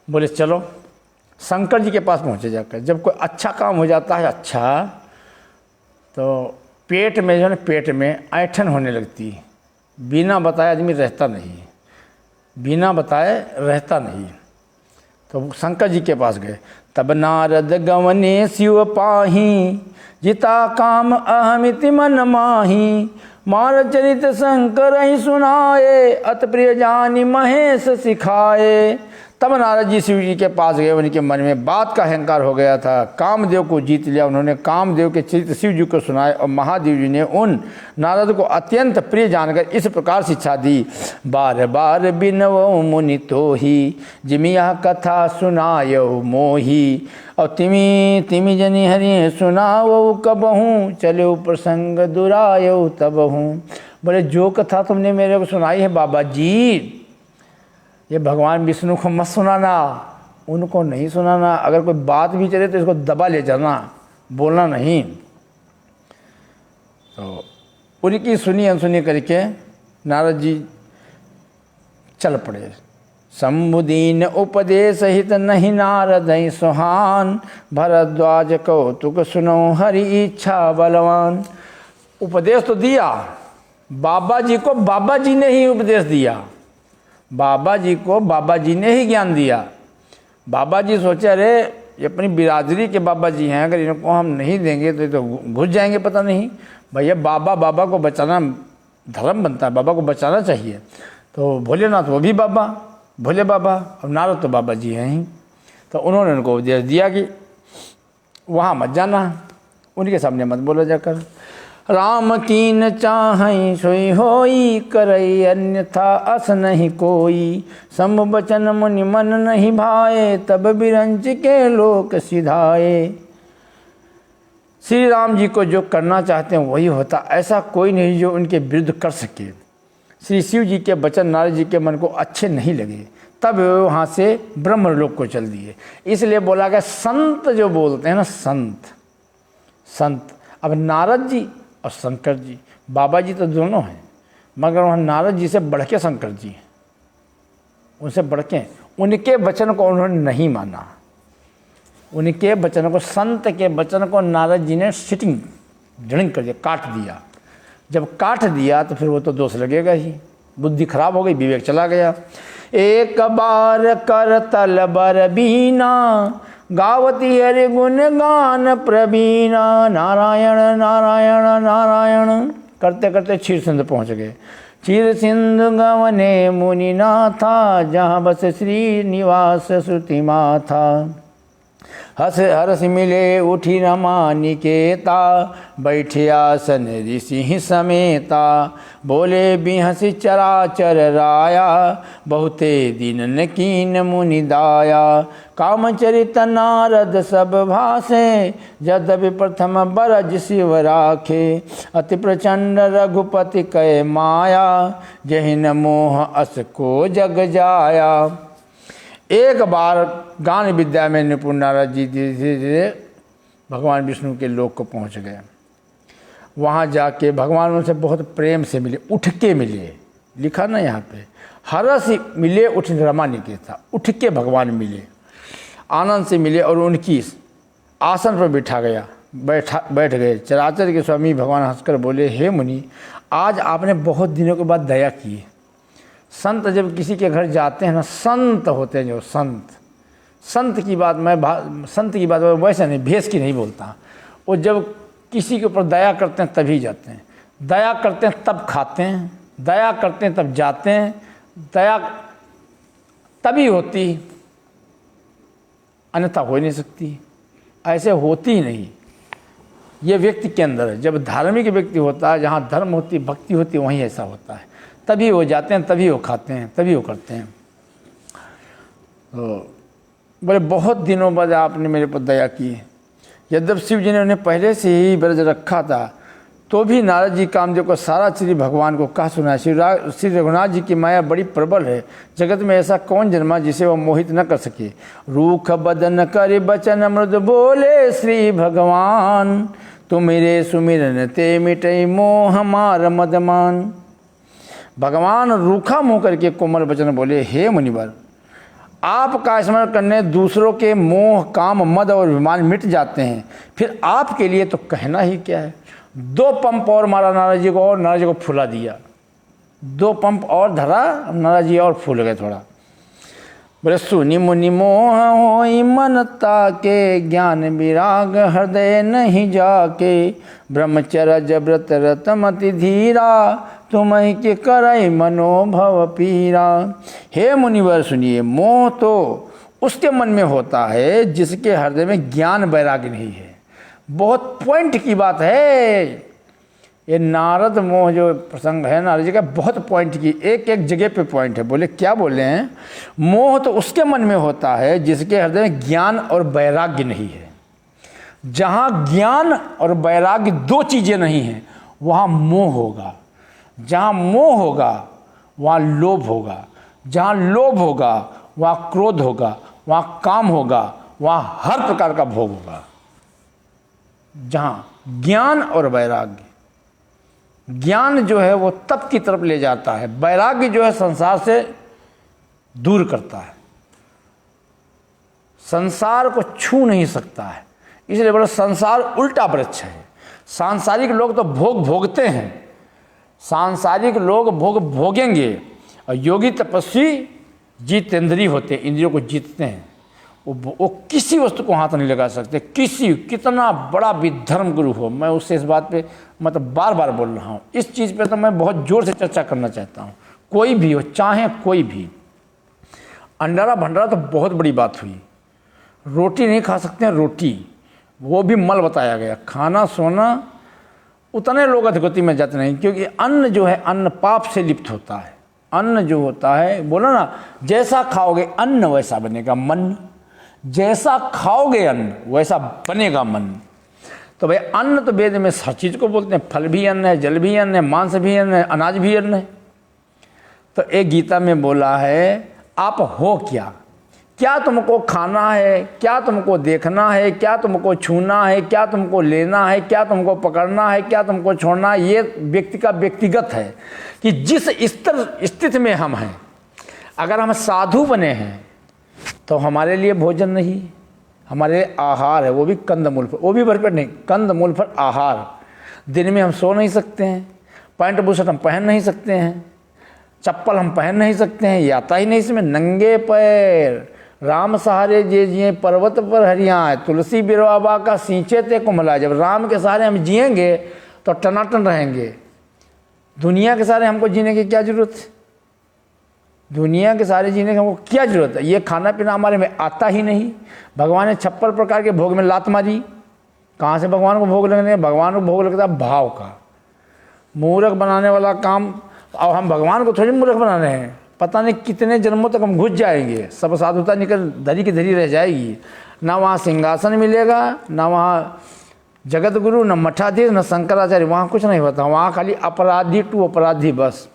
बोले चलो शंकर जी के पास पहुँचे जाकर। जब कोई अच्छा काम हो जाता है अच्छा, तो पेट में जो है पेट में ऐंठन होने लगती है, बिना बताए आदमी रहता नहीं, बिना बताए रहता नहीं। तो शंकर जी के पास गए। तब नारद गवने शिव पाही, जिता काम अहमिति मन माही, मार चरित शंकर ही सुनाए, अत प्रिय जानी महेश सिखाए। तब नारद जी शिव जी के पास गए। उनके मन में बात का अहंकार हो गया था, कामदेव को जीत लिया। उन्होंने कामदेव के चरित्र शिव जी को सुनाए और महादेव जी ने उन नारद को अत्यंत प्रिय जानकर इस प्रकार शिक्षा दी। बार बार बिनवो मुनि तो ही, जिमिया कथा सुनायो मोही, और तिमी तिमी जनी हरि सुनाओ कबहूँ, चलो प्रसंग दुरायो तबहूँ। बोले जो कथा तुमने मेरे को सुनाई है बाबा जी, ये भगवान विष्णु को मत सुनाना, उनको नहीं सुनाना। अगर कोई बात भी चले तो इसको दबा ले जाना, बोलना नहीं। तो उनकी सुनी अनसुनी करके नारद जी चल पड़े। शंभुदीन उपदेश हित नहीं नारद सुहान, भरद्वाज कौतुक सुनो हरि इच्छा बलवान। उपदेश तो दिया बाबा जी को, बाबा जी ने ही उपदेश दिया, बाबा जी को बाबा जी ने ही ज्ञान दिया। बाबा जी सोचे अरे ये अपनी बिरादरी के बाबा जी हैं, अगर इनको हम नहीं देंगे तो ये तो घुस जाएंगे पता नहीं। भैया बाबा को बचाना धर्म बनता है, बाबा को बचाना चाहिए। तो भोलेनाथ वो भी बाबा, भोले बाबा, और नारद तो बाबा जी हैं ही। तो उन्होंने उनको उपदेश दिया कि वहाँ मत जाना, उनके सामने मत बोला जाकर। राम कीन चाहई सोई होई, करई अन्यथा अस नहीं कोई, सम बचन मुनि मन नहीं भाए, तब बिरंच के लोक सिधाए। श्री राम जी को जो करना चाहते हैं वही होता, ऐसा कोई नहीं जो उनके विरुद्ध कर सके। श्री शिव जी के वचन नारद जी के मन को अच्छे नहीं लगे, तब वे वहाँ से ब्रह्मलोक को चल दिए। इसलिए बोला गया संत जो बोलते हैं ना, संत। अब नारद जी और शंकर जी, बाबा जी तो दोनों हैं, मगर वहाँ नारद जी से बढ़ के शंकर जी हैं, उनसे बढ़ के। उनके वचन को उन्होंने नहीं माना, उनके वचन को, संत के वचन को नारद जी ने सिटिंग ड्रिंक कर दिया, काट दिया। जब काट दिया तो फिर वो तो दोष लगेगा ही, बुद्धि खराब हो गई, विवेक चला गया। एक बार कर तल बर बीना, गावती हरि गुण गान प्रवीणा, नारायण नारायण नारायण करते करते क्षीर सिंधु पहुँच गए। क्षीर सिंधु गवने मुनि नाथा, जहाँ बस श्री निवास श्रुति माथा। हस हरस मिले उठी रमा निकेता, बैठे आसन ऋषि समेता, बोले बिहसी चराचर राया, बहुते दिन न कीन मुनि दाया। कामचरित नारद सब भाषे, यद्यपि प्रथम बरज शिव राखे, अति प्रचंड रघुपति कै माया, जहिन मोह अस को जग जाया। एक बार गान विद्या में निपुण नारद जी धीरे धीरे भगवान विष्णु के लोक को पहुंच गए। वहाँ जाके भगवान उनसे बहुत प्रेम से मिले, उठ के मिले, लिखा ना यहाँ पे, हरस मिले उठ रमा निकेता, उठ के भगवान मिले, आनंद से मिले और उनकी आसन पर बैठ गए। चराचर के स्वामी भगवान हंसकर बोले, हे मुनि, आज आपने बहुत दिनों के बाद दया की, संत जब किसी के घर जाते हैं ना, संत होते हैं जो संत की बात मैं वैसे नहीं, भेष की नहीं बोलता। वो जब किसी के ऊपर दया करते हैं तभी जाते हैं, दया करते हैं तब खाते हैं, दया करते हैं तब जाते हैं, दया तभी होती, अन्यथा हो ही नहीं सकती। ऐसे होती ही नहीं, ये व्यक्ति के अंदर है। जब धार्मिक व्यक्ति होता है, जहाँ धर्म होती, भक्ति होती, वहीं ऐसा होता है। तभी वो जाते हैं, तभी वो खाते हैं, तभी वो करते हैं। तो बोले बहुत दिनों बाद आपने मेरे पर दया की। यद्यप शिव जी ने उन्हें पहले से ही ब्रज रखा था, तो भी नारद जी कामदेव को सारा श्री भगवान को कहा सुना। श्री रघुनाथ जी की माया बड़ी प्रबल है, जगत में ऐसा कौन जन्मा जिसे वह मोहित न कर सके। रूख बदन कर बचन मृद बोले श्री भगवान, तुम मेरे सुमिरन ते मिटई मोह मार मदमान। भगवान रूखा मुँह करके कोमल वचन बोले, हे मुनिवर, आपका स्मरण करने दूसरों के मोह काम मद और अभिमान मिट जाते हैं, फिर आपके लिए तो कहना ही क्या है। 2 पंप और मारा नारद जी को, और नारद जी को फुला दिया। 2 पंप और धरा, नारद जी और फूल गए थोड़ा। बोले सुनि मुनि मोह होई मन ताके, ज्ञान विराग हृदय नहीं जाके। ब्रह्मचर्य व्रत रतमति धीरा, तुम्हें के करई मनोभव पीरा। हे मुनिवर सुनिए, मोह तो उसके मन में होता है जिसके हृदय में ज्ञान वैराग्य नहीं है। बहुत पॉइंट की बात है ये। नारद मोह जो प्रसंग है नारद जी का, बहुत पॉइंट की, एक एक जगह पे पॉइंट है। बोले क्या बोले हैं? मोह तो उसके मन में होता है जिसके हृदय में ज्ञान और वैराग्य नहीं है। जहाँ ज्ञान और वैराग्य 2 चीज़ें नहीं हैं, वहाँ मोह होगा। जहाँ मोह होगा वहाँ लोभ होगा, जहाँ लोभ होगा वहाँ क्रोध होगा, वहाँ काम होगा, वहाँ हर प्रकार का भोग होगा। जहाँ ज्ञान और वैराग्य, ज्ञान जो है वो तप की तरफ ले जाता है, वैराग्य जो है संसार से दूर करता है, संसार को छू नहीं सकता है। इसलिए बोला संसार उल्टा वृक्ष है। सांसारिक लोग तो भोग भोगते हैं, सांसारिक लोग भोग भोगेंगे, और योगी तपस्वी जितेंद्रिय होते हैं, इंद्रियों को जीतते हैं। वो किसी वस्तु को हाथ नहीं लगा सकते, कितना बड़ा भी धर्म गुरु हो। मैं उससे इस बात पे मतलब बार बार बोल रहा हूँ। इस चीज़ पे तो मैं बहुत जोर से चर्चा करना चाहता हूँ। कोई भी हो, चाहे कोई भी, अंडारा भंडारा तो बहुत बड़ी बात हुई। रोटी नहीं खा सकते हैं, रोटी वो भी मल बताया गया। खाना सोना उतने लोग अधोगति में जाते नहीं, क्योंकि अन्न जो है, अन्न पाप से लिप्त होता है। अन्न जो होता है, बोलो ना, जैसा खाओगे अन्न वैसा बनेगा मन, जैसा खाओगे अन्न वैसा बनेगा मन। तो भाई अन्न तो वेद में हर चीज़ को बोलते हैं, फल भी अन्न है, जल भी अन्न है, मांस भी अन्न है, अनाज भी अन्न है। तो एक गीता में बोला है, आप हो क्या, क्या तुमको खाना है, क्या तुमको देखना है, क्या तुमको छूना है, क्या तुमको लेना है, क्या तुमको पकड़ना है, क्या तुमको छोड़ना है। ये व्यक्ति का व्यक्तिगत है कि जिस स्थिति में हम हैं। अगर हम साधु बने हैं तो हमारे लिए भोजन नहीं, हमारे लिए आहार है, वो भी कंदमूल पर, वो भी भरपेट नहीं, कंदमूल पर आहार। दिन में हम सो नहीं सकते हैं, पैंट बुशर्ट हम पहन नहीं सकते हैं, चप्पल हम पहन नहीं सकते हैं, ये आता ही नहीं इसमें। नंगे पैर राम सहारे जे जिए पर्वत पर हरियाँ, तुलसी बिरवा का सींचे ते कुमला। जब राम के सहारे हम जिएंगे तो टनाटन रहेंगे। दुनिया के सहारे हमको जीने की क्या जरूरत है? दुनिया के सहारे जीने की हमको क्या जरूरत है? ये खाना पीना हमारे में आता ही नहीं। भगवान ने 56 प्रकार के भोग में लात मारी। कहाँ से भगवान को भोग लगने? भगवान को भोग लगता है भाव का। मूर्ख बनाने वाला काम, और हम भगवान को थोड़ी मूर्ख बना रहे हैं। पता नहीं कितने जन्मों तक हम घुस जाएंगे, सब साधुता निकल धरी की धरी रह जाएगी। ना वहाँ सिंहासन मिलेगा, ना वहाँ जगत गुरु, न मठाधीश, न शंकराचार्य, वहाँ कुछ नहीं होता। वहाँ खाली अपराधी टू अपराधी बस।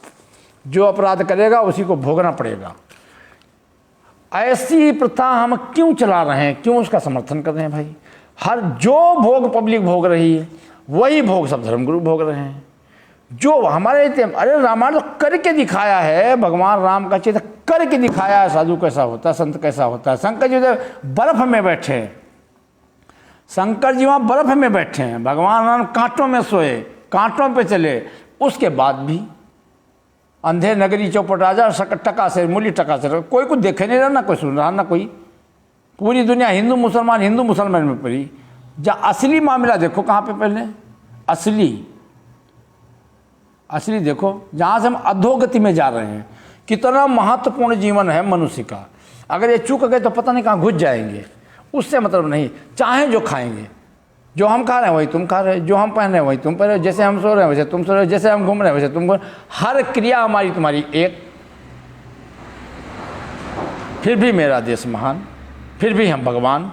जो अपराध करेगा उसी को भोगना पड़ेगा। ऐसी प्रथा हम क्यों चला रहे हैं, क्यों उसका समर्थन कर रहे हैं भाई? हर जो भोग पब्लिक भोग रही है वही भोग सब धर्मगुरु भोग रहे हैं। जो हमारे, अरे रामायण तो करके दिखाया है, भगवान राम का चित्र करके दिखाया है। साधु कैसा होता है, संत कैसा होता है। शंकर जी बर्फ में बैठे हैं, शंकर जी वहाँ बर्फ में बैठे हैं, भगवान राम कांटों में सोए, कांटों पे चले, उसके बाद भी अंधे नगरी चौपट राजा, टका से मूली टका से, कोई कुछ देखे नहीं रहा, ना कोई सुन रहा, ना कोई। पूरी दुनिया हिंदू मुसलमान में पड़ी। जहाँ असली मामला देखो कहाँ पे पहले, असली देखो, जहाँ से हम अधोगति में जा रहे हैं। कितना महत्वपूर्ण जीवन है मनुष्य का। अगर ये चूक गए तो पता नहीं कहाँ घुस जाएंगे। उससे मतलब नहीं, चाहे जो खाएंगे, जो हम खा रहे हैं वही तुम खा रहे हो, जो हम पहन रहे हैं वही तुम पहन रहे हो, जैसे हम सो रहे हैं वैसे तुम सो रहे हो, जैसे हम घूम रहे हैं वैसे तुम घूम। हर क्रिया हमारी तुम्हारी एक। फिर भी मेरा देश महान, फिर भी हम भगवान।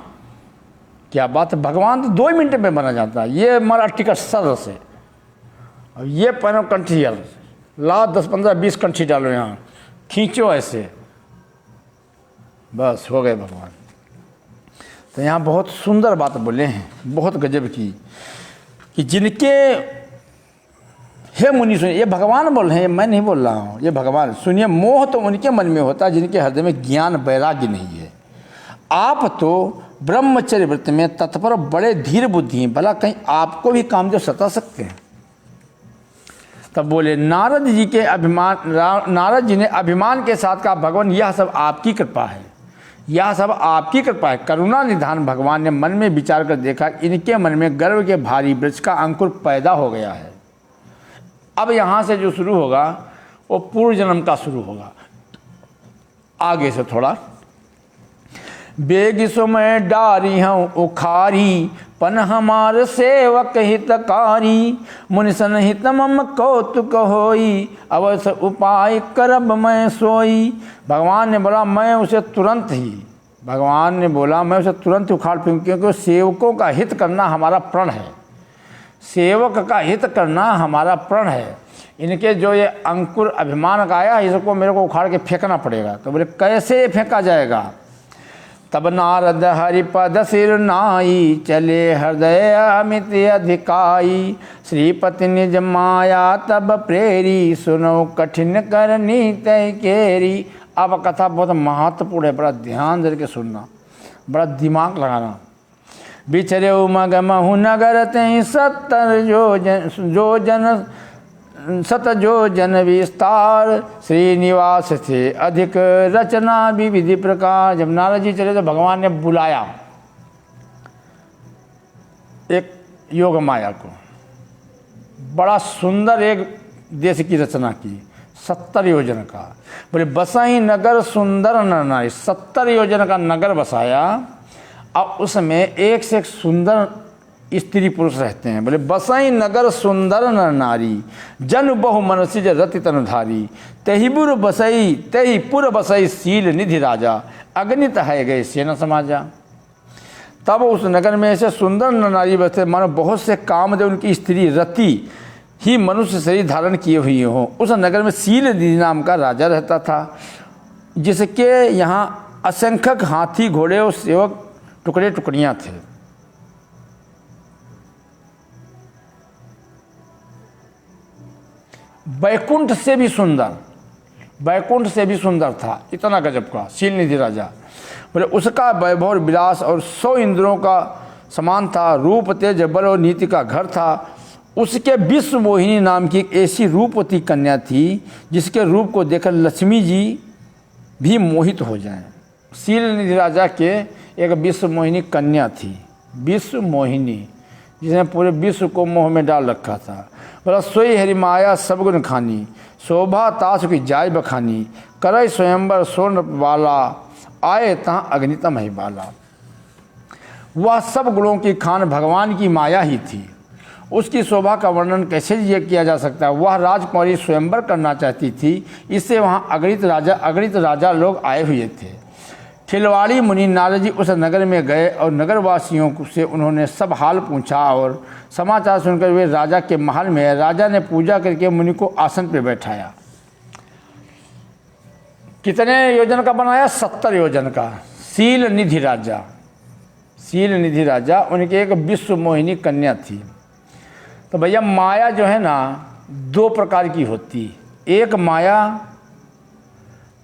क्या बात है, भगवान तो 2 मिनट में बना जाता है। ये हमारा टिकट सर से, और ये पहनो कंठी, ला 10 15 20 कंठी डालो यहाँ, खींचो ऐसे, बस हो गए भगवान। तो यहाँ बहुत सुंदर बात बोले हैं, बहुत गजब की, कि जिनके, हे मुनि सुनिए, ये भगवान बोल रहे हैं, मैं नहीं बोल रहा हूँ, ये भगवान सुनिए। मोह तो उनके मन में होता है जिनके हृदय में ज्ञान वैराग्य नहीं है। आप तो ब्रह्मचर्य व्रत में तत्पर, बड़े धीर बुद्धि हैं, भला कहीं आपको भी कामदेव सता सकते हैं। तब बोले नारद जी ने अभिमान के साथ कहा, भगवान यह सब आपकी कृपा है, यह सब आपकी कृपा है। करुणा निधान भगवान ने मन में विचार कर देखा, इनके मन में गर्व के भारी वृक्ष का अंकुर पैदा हो गया है। अब यहाँ से जो शुरू होगा वो पूर्व जन्म का शुरू होगा, आगे से थोड़ा। बेग समय डारी हूँ उखारी, पन हमार सेवक हितकारी, मुनिसन हित मम कौतुक होई, अवश्य उपाय करब मैं सोई। भगवान ने बोला मैं उसे तुरंत उखाड़ फेंकूं, क्योंकि सेवकों का हित करना हमारा प्रण है। सेवक का हित करना हमारा प्रण है। इनके जो ये अंकुर अभिमान का आया, इसको मेरे को उखाड़ के फेंकना पड़ेगा। तो बोले कैसे फेंका जाएगा? तब नारद हरिपद सिर नाई, चले हृदय अमित अधिकाई। श्रीपति निज माया तब प्रेरी, सुनो कठिन करनी तय केरी। अब कथा बहुत महत्वपूर्ण है, बड़ा ध्यान दे के सुनना, बड़ा दिमाग लगाना। बिछरे उमग महु नगर तय 70 जो जन विस्तार, श्रीनिवास थे अधिक रचना विविधि प्रकार। जब नारद जी चले तो भगवान ने बुलाया एक योग माया को, बड़ा सुंदर एक देश की रचना की, 70 योजन का। बोले बसाई नगर सुंदर नर नारी, 70 योजन का नगर बसाया, और उसमें एक से एक सुंदर स्त्री पुरुष रहते हैं। बोले बसाई नगर सुंदर नर नारी, जन बहु मनसिज रति तनुधारी। तहिपुर बसई शील निधि राजा, अगणित है गए सेना समाजा। तब उस नगर में ऐसे सुंदर नर नारी बसे, मानो बहुत से कामदेव उनकी स्त्री रति ही मनुष्य शरीर धारण किए हुए हों। उस नगर में शील निधि नाम का राजा रहता था, जिसके यहाँ असंख्यक हाथी घोड़े और सेवक टुकड़े टुकड़ियाँ थे। बैकुंठ से भी सुंदर था, इतना गजब का शील निधि राजा। बोले उसका वैभव विलास और 100 इंद्रों का समान था। रूप तेज बल और नीति का घर था। उसके विश्व मोहिनी नाम की एक ऐसी रूपवती कन्या थी, जिसके रूप को देखकर लक्ष्मी जी भी मोहित हो जाएं। शील निधि राजा के एक विश्व मोहिनी कन्या थी, विश्व मोहिनी, जिसने पूरे विश्व को मोह में डाल रखा था। बोला सोई हरि माया सब गुण खानी, शोभा ताश की जाय बखानी। करय स्वयंवर स्वर्ण वाला, आए तहाँ अग्नितम ही बाला। वह सब गुणों की खान भगवान की माया ही थी। उसकी शोभा का वर्णन कैसे ये किया जा सकता है। वह राजकुमारी स्वयंवर करना चाहती थी, इससे वहाँ अगणित राजा लोग आए हुए थे। खिलवाड़ी मुनि नारद जी उस नगर में गए और नगरवासियों से उन्होंने सब हाल पूछा, और समाचार सुनकर वे राजा के महल में आए। राजा ने पूजा करके मुनि को आसन पर बैठाया। कितने योजन का बनाया? 70 योजन का। शील निधि राजा उनकी एक विश्व मोहिनी कन्या थी। तो भैया माया जो है ना, 2 प्रकार की होती। एक माया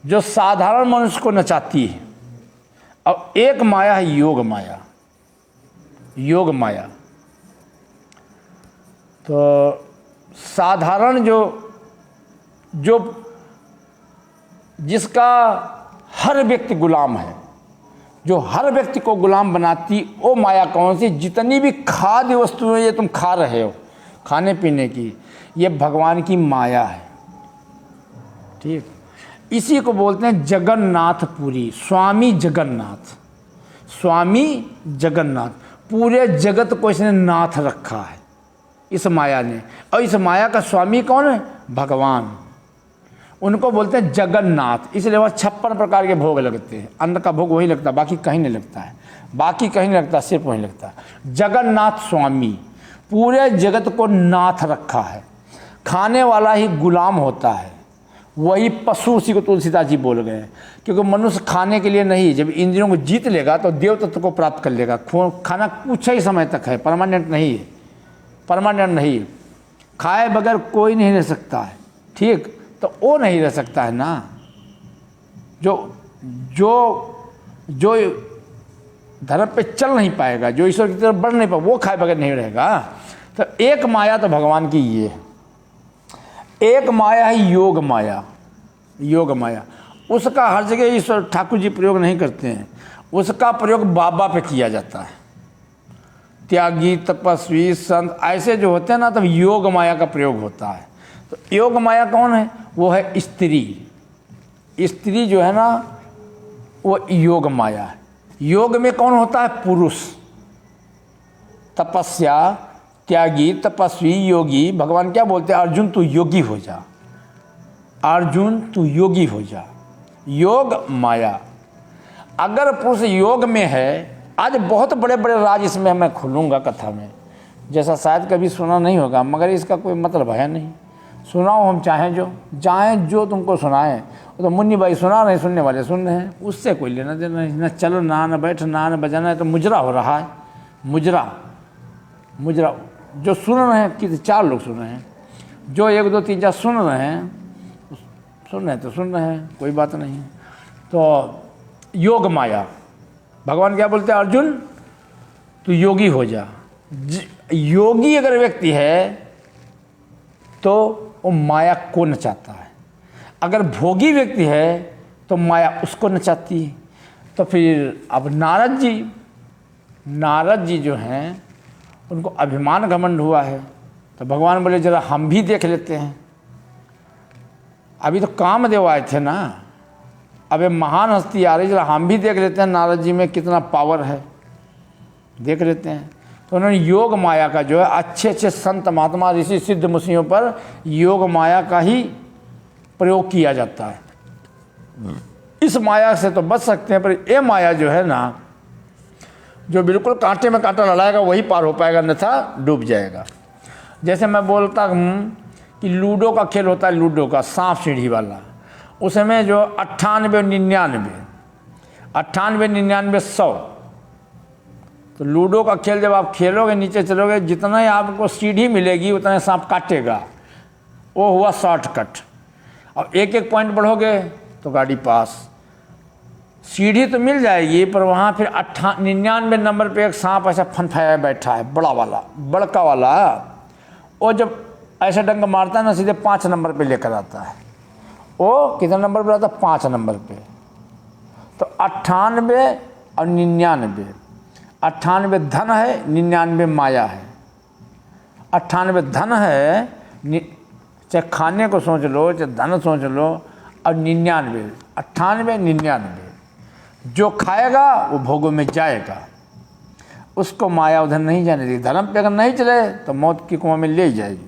जो साधारण मनुष्य को नचाती है, और एक माया है योग माया। तो साधारण जो जिसका हर व्यक्ति गुलाम है, जो हर व्यक्ति को गुलाम बनाती, वो माया कौन सी? जितनी भी खाद्य वस्तुएं ये तुम खा रहे हो, खाने पीने की, ये भगवान की माया है। ठीक, इसी को बोलते हैं जगन्नाथपुरी, स्वामी जगन्नाथ। स्वामी जगन्नाथ, पूरे जगत को इसने नाथ रखा है इस माया ने। और इस माया का स्वामी कौन है? भगवान। उनको बोलते हैं जगन्नाथ। इसलिए वह 56 प्रकार के भोग लगते हैं। अन्न का भोग वही लगता है, बाकी कहीं नहीं लगता है, बाकी कहीं नहीं लगता, सिर्फ वहीं लगता है। जगन्नाथ स्वामी, पूरे जगत को नाथ रखा है। खाने वाला ही गुलाम होता है, वही पशु। उसी को तुलसीदास जी बोल गए, क्योंकि मनुष्य खाने के लिए नहीं, जब इंद्रियों को जीत लेगा तो देव तत्व को प्राप्त कर लेगा। खाना कुछ ही समय तक है, परमानेंट नहीं है, परमानेंट नहीं है। खाए बगैर कोई नहीं रह सकता है। ठीक, तो वो नहीं रह सकता है ना, जो जो जो धर्म पे चल नहीं पाएगा, जो ईश्वर की तरफ बढ़ नहीं पाएगा, वो खाए बगैर नहीं रहेगा। तो एक माया तो भगवान की ये है। एक माया है योग माया। योग माया, उसका हर जगह ईश्वर ठाकुर जी प्रयोग नहीं करते हैं, उसका प्रयोग बाबा पे किया जाता है। त्यागी, तपस्वी, संत ऐसे जो होते हैं ना, तब योग माया का प्रयोग होता है। तो योग माया कौन है? वो है स्त्री। स्त्री जो है ना, वो योग माया है। योग में कौन होता है? पुरुष। तपस्या, त्यागी, तपस्वी, योगी। भगवान क्या बोलते हैं? अर्जुन तू योगी हो जा, अर्जुन तू योगी हो जा। योग माया। अगर पुरुष योग में है, आज बहुत बड़े बड़े राज इसमें मैं खुलूँगा कथा में, जैसा शायद कभी सुना नहीं होगा, मगर इसका कोई मतलब है नहीं। सुनाओ हम चाहें जो तुमको सुनाएं। वो तो मुन्नी भाई सुना रहे, सुनने वाले सुन रहे हैं, उससे कोई लेना देना नहीं। न चलना, न बैठना, न बजाना है, तो मुजरा हो रहा है। मुजरा जो सुन रहे हैं, कि 4 लोग सुन रहे हैं, जो 1 2 3 4 सुन रहे हैं, तो सुन रहे हैं, कोई बात नहीं। तो योग माया, भगवान क्या बोलते हैं? अर्जुन तू योगी हो जा। योगी अगर व्यक्ति है तो वो माया को नचाता है। अगर भोगी व्यक्ति है तो माया उसको नचाती है। तो फिर अब नारद जी जो हैं, उनको अभिमान घमंड हुआ है। तो भगवान बोले जरा हम भी देख लेते हैं। अभी तो कामदेव आए थे ना, अब महान हस्ती आ रही, जरा हम भी देख लेते हैं नारद जी में कितना पावर है, देख लेते हैं। तो उन्होंने योग माया का जो है, अच्छे संत महात्मा ऋषि सिद्ध मुनियों पर योग माया का ही प्रयोग किया जाता है। इस माया से तो बच सकते हैं, पर ये माया जो है ना, जो बिल्कुल कांटे में कांटा लड़ाएगा वही पार हो पाएगा, अन्यथा डूब जाएगा। जैसे मैं बोलता हूँ कि लूडो का खेल होता है, लूडो का सांप सीढ़ी वाला, उसमें जो 98 99 100। तो लूडो का खेल जब आप खेलोगे, नीचे चलोगे, जितना ही आपको सीढ़ी मिलेगी उतना सांप काटेगा, वो हुआ शॉर्टकट। और 1 पॉइंट बढ़ोगे तो गाड़ी पास। सीढ़ी तो मिल जाएगी, पर वहाँ फिर 99 नंबर पे एक सांप ऐसा फनफाया बैठा है, बड़का वाला। वो जब ऐसा डंक मारता है ना, सीधे 5 नंबर पे लेकर आता है। वो कितने नंबर पर आता है? 5 नंबर पे। तो 98 और 99, 98 धन है, 99 माया है। 98 धन है, चाहे खाने को सोच लो, चाहे धन सोच लो, और 99, 98 99, जो खाएगा वो भोगों में जाएगा, उसको माया उधर नहीं जाने देगी। धर्म पे अगर नहीं चले तो मौत की कुआं में ले जाएगी।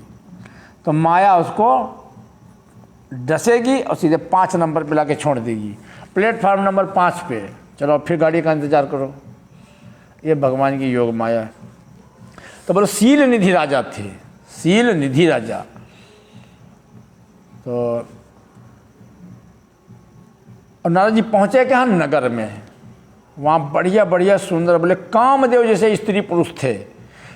तो माया उसको डसेगी और सीधे 5 नंबर पे लाके छोड़ देगी, प्लेटफार्म नंबर 5 पे। चलो फिर गाड़ी का इंतजार करो। ये भगवान की योग माया है। तो बोलो शील निधि राजा थे, शील निधि राजा। तो और नारद जी पहुँचे कहाँ? नगर में। वहाँ बढ़िया बढ़िया सुंदर, बोले कामदेव जैसे स्त्री पुरुष थे,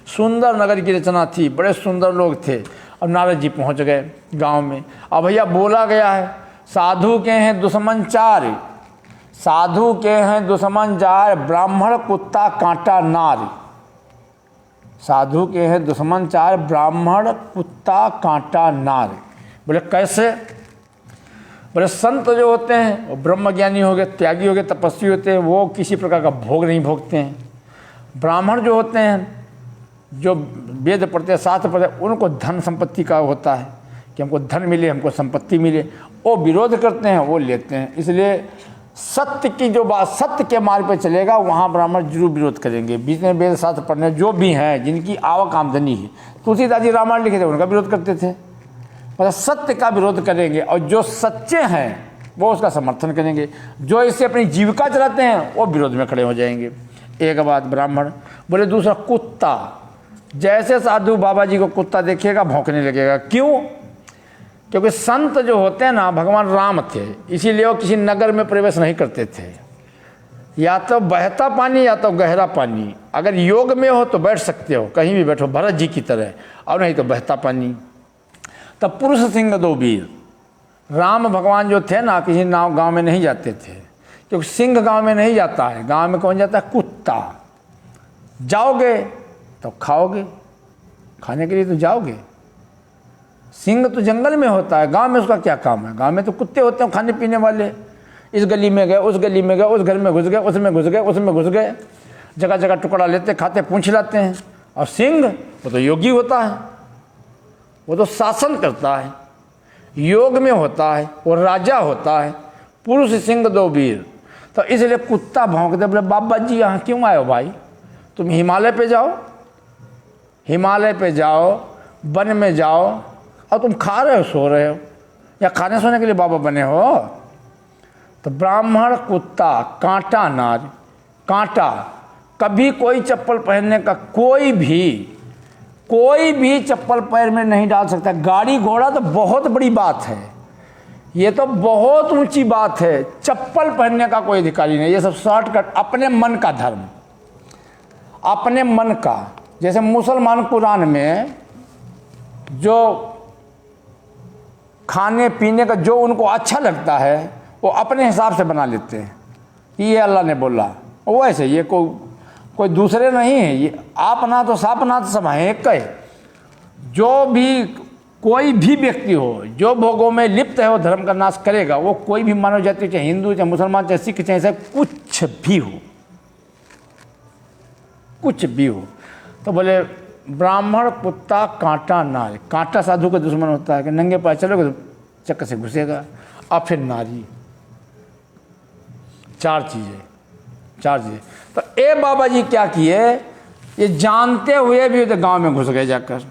सुंदर नगर की रचना थी, बड़े सुंदर लोग थे। अब नारद जी पहुँच गए गांव में। अब भैया बोला गया है, साधु के हैं दुश्मन 4, साधु के हैं दुश्मन 4, ब्राह्मण कुत्ता कांटा नार। साधु के हैं दुश्मन 4, ब्राह्मण कुत्ता कांटा नार। बोले कैसे? बोले संत जो होते हैं वो ब्रह्मज्ञानी हो गए, त्यागी हो गए, तपस्वी होते हैं, वो किसी प्रकार का भोग नहीं भोगते हैं। ब्राह्मण जो होते हैं, जो वेद पढ़ते हैं, शास्त्र पढ़ते हैं, उनको धन संपत्ति का होता है कि हमको धन मिले, हमको संपत्ति मिले, वो विरोध करते हैं, वो लेते हैं। इसलिए सत्य की जो बात, सत्य के मार्ग पे चलेगा वहाँ ब्राह्मण जरूर विरोध करेंगे। बीच में वेद शास्त्र पढ़ने जो भी हैं, जिनकी आवक आमदनी है, तुलसीदास जी रामायण लिखे थे, उनका विरोध करते थे, मतलब सत्य का विरोध करेंगे। और जो सच्चे हैं वो उसका समर्थन करेंगे, जो इससे अपनी जीविका चलाते हैं वो विरोध में खड़े हो जाएंगे। एक बात ब्राह्मण। बोले दूसरा कुत्ता, जैसे साधु बाबा जी को कुत्ता देखेगा भौंकने लगेगा। क्यों? क्योंकि संत जो होते हैं ना, भगवान राम थे, इसीलिए वो किसी नगर में प्रवेश नहीं करते थे। या तो बहता पानी या तो गहरा पानी, अगर योग में हो तो बैठ सकते हो, कहीं भी बैठो भरत जी की तरह, और नहीं तो बहता पानी। तब पुरुष सिंह दो वीर, राम भगवान जो थे ना, किसी गांव में नहीं जाते थे, क्योंकि सिंह गांव में नहीं जाता है, गांव में कौन जाता है? कुत्ता। जाओगे तो खाओगे, खाने के लिए तो जाओगे। सिंह तो जंगल में होता है, गांव में उसका क्या काम है? गांव में तो कुत्ते होते हैं खाने पीने वाले, इस गली में गए, उस गली में गए, उस घर में घुस गए, उसमें घुस गए, उसमें घुस गए, जगह जगह टुकड़ा लेते, खाते, पूंछ लाते हैं। और सिंह वो तो योगी होता है, वो तो शासन करता है, योग में होता है, वो राजा होता है। पुरुष सिंह दो वीर। तो इसलिए कुत्ता भौंकते, बोले बाबा जी यहाँ क्यों आए हो भाई? तुम हिमालय पे जाओ, हिमालय पे जाओ, वन में जाओ, और तुम खा रहे हो, सो रहे हो, या खाने सोने के लिए बाबा बने हो? तो ब्राह्मण कुत्ता, कांटा नार, कांटा, कभी कोई चप्पल पहनने का, कोई भी चप्पल पैर में नहीं डाल सकता। गाड़ी घोड़ा तो बहुत बड़ी बात है, ये तो बहुत ऊंची बात है, चप्पल पहनने का कोई अधिकारी नहीं। ये सब शॉर्टकट, अपने मन का धर्म, अपने मन का। जैसे मुसलमान कुरान में जो खाने पीने का जो उनको अच्छा लगता है वो अपने हिसाब से बना लेते हैं, ये अल्लाह ने बोला, वो ऐसे ये कोई दूसरे नहीं है, ये आपना तो सापना तो सब है एक है। जो भी कोई भी व्यक्ति हो जो भोगों में लिप्त है वो धर्म का नाश करेगा। वो कोई भी मानव जाति, चाहे हिंदू, चाहे मुसलमान, चाहे सिख, चाहे सब कुछ भी हो, कुछ भी हो। तो बोले ब्राह्मण कुत्ता कांटा नारी, कांटा साधु का दुश्मन होता है कि नंगे पैर चलोगे तो चक्कर से घुसेगा। और फिर नारी, चार चीजें। तो ए बाबा जी क्या किए, ये जानते हुए भी तो गांव में घुस गए, जाकर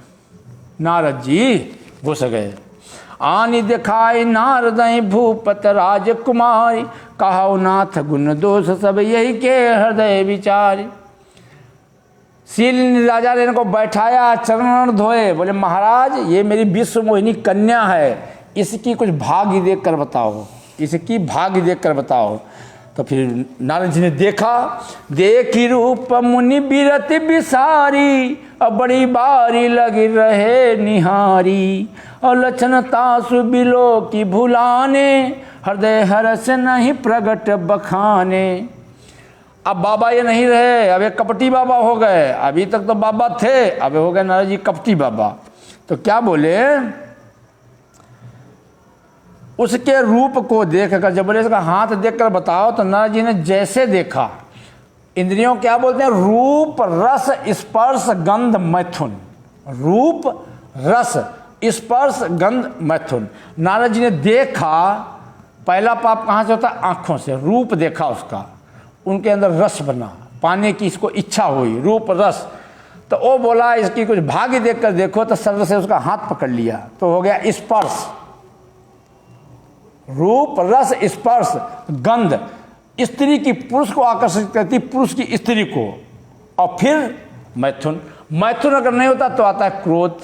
नारद जी घुस गए। आनी दिखाई नारद भूपत राजकुमारी, कहो नाथ गुण दोष सब यही के हृदय विचारी। शील राजा ने इनको बैठाया, चरण धोए, बोले महाराज ये मेरी विश्व मोहिनी कन्या है, इसकी कुछ भाग्य देख कर बताओ, इसकी भाग्य देख कर बताओ। तो फिर नारद जी ने देखा, देखी रूप मुनि बिरत बिसारी, और बड़ी बारी लगी रहे निहारी, और लक्षणता सुबिलो की भुलाने, हृदय हर्ष नहीं प्रगट बखाने। अब बाबा ये नहीं रहे, अब ये कपटी बाबा हो गए। अभी तक तो बाबा थे, अब हो गए नारद जी कपटी बाबा। तो क्या बोले, उसके रूप को देखकर, जब बोले इसका हाथ देखकर बताओ, तो नारद जी ने जैसे देखा, इंद्रियों क्या बोलते हैं, रूप रस स्पर्श गंध मैथुन, रूप रस स्पर्श गंध मैथुन। नारद जी ने देखा, पहला पाप कहाँ से होता है, आंखों से। रूप देखा उसका, उनके अंदर रस बना, पाने की इसको इच्छा हुई, रूप रस। तो वो बोला इसकी कुछ भाग्य देखकर देखो, तो सर्व से उसका हाथ पकड़ लिया, तो हो गया स्पर्श, रूप रस स्पर्श गंध। स्त्री की पुरुष को आकर्षित करती, पुरुष की स्त्री को। और फिर मैथुन, मैथुन अगर नहीं होता तो आता है क्रोध,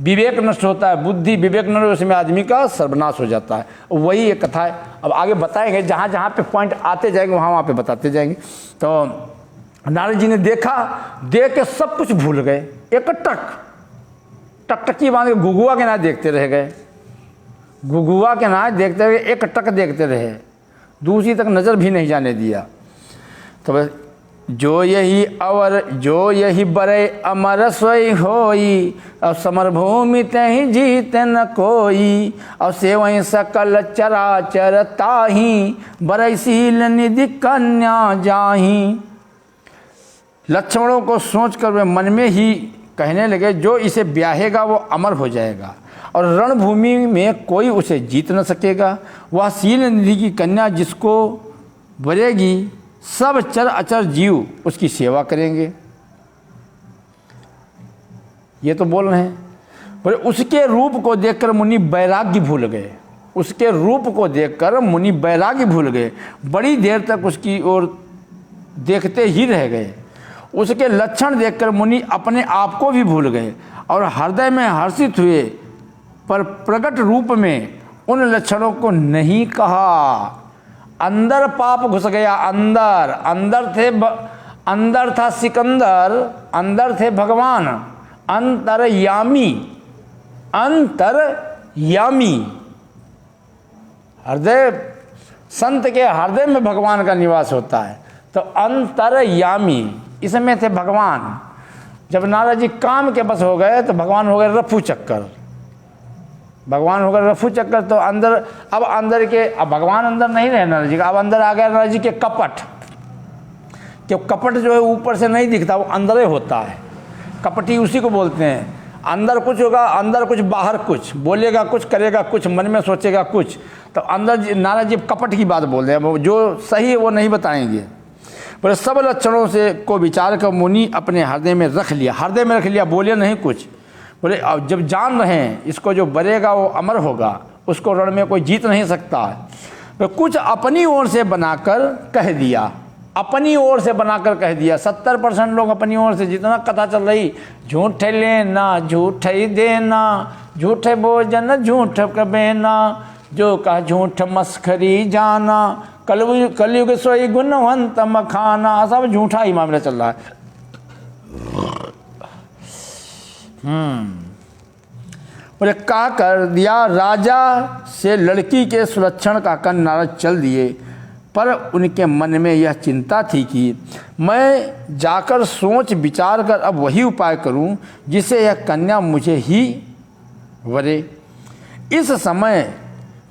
विवेक नष्ट होता है, बुद्धि विवेक नष्ट होने में आदमी का सर्वनाश हो जाता है। वही एक कथा है, अब आगे बताएंगे, जहाँ जहाँ पे पॉइंट आते जाएंगे वहाँ पे बताते जाएंगे। तो नारद जी ने देखा, देख के सब कुछ भूल गए, एक टकटकी बांध के घुघुआ के ना देखते रह गए, घुघुआ के ना देखते हुए एक टक देखते रहे, दूसरी तक नज़र भी नहीं जाने दिया। तो जो यही बरे अमर सोई होई, और समरभूमि तहि जीत न कोई, और से वहीं सकल चराचर ताही, बरैसील निधि कन्या जाही। लक्षणों को सोचकर वे मन में ही कहने लगे, जो इसे ब्याहेगा वो अमर हो जाएगा और रणभूमि में कोई उसे जीत न सकेगा। वह शील निधि की कन्या जिसको वरेगी, सब चर अचर जीव उसकी सेवा करेंगे। ये तो बोल रहे हैं। बोले उसके रूप को देखकर मुनि वैराग्य भूल गए। उसके रूप को देखकर मुनि वैराग्य भूल गए, बड़ी देर तक उसकी ओर देखते ही रह गए। उसके लक्षण देखकर मुनि अपने आप को भी भूल गए और हृदय में हर्षित हुए, पर प्रकट रूप में उन लक्षणों को नहीं कहा। अंदर पाप घुस गया, अंदर था सिकंदर, अंदर थे भगवान, अंतरयामी। हृदय, संत के हृदय में भगवान का निवास होता है, तो अंतरयामी, इसमें थे भगवान। जब नारद जी काम के बस हो गए तो भगवान हो गए रफू चक्कर। तो अंदर, अब अंदर के, अब भगवान अंदर नहीं रहे नारद जी का, अब अंदर आ गया नारद जी के कपट। कि कपट जो है ऊपर से नहीं दिखता, वो अंदर ही होता है। कपटी उसी को बोलते हैं। अंदर कुछ होगा, अंदर कुछ बाहर कुछ, बोलेगा कुछ, करेगा कुछ, मन में सोचेगा कुछ। तो अंदर नारद जी कपट की बात बोल रहे हैं, जो सही है वो नहीं बताएंगे। बोले सब लक्षणों से को विचार कर मुनि अपने हृदय में रख लिया, बोले नहीं कुछ। बोले अब जब जान रहे हैं इसको जो बरेगा वो अमर होगा, उसको रण में कोई जीत नहीं सकता है, तो कुछ अपनी ओर से बनाकर कह दिया। 70% लोग अपनी ओर से, जितना कथा चल रही, झूठ लेना झूठ ही देना, झूठे भोजन झूठ कबेना, जो कहा झूठ मस्खरी जाना, कलयुग सोई गुणवंत मखाना, सब झूठा ही मामला चल रहा है। बोले का कर दिया, राजा से लड़की के सुलक्षण का कर नारद चल दिए, पर उनके मन में यह चिंता थी कि मैं जाकर सोच विचार कर अब वही उपाय करूं जिससे यह कन्या मुझे ही वरे। इस समय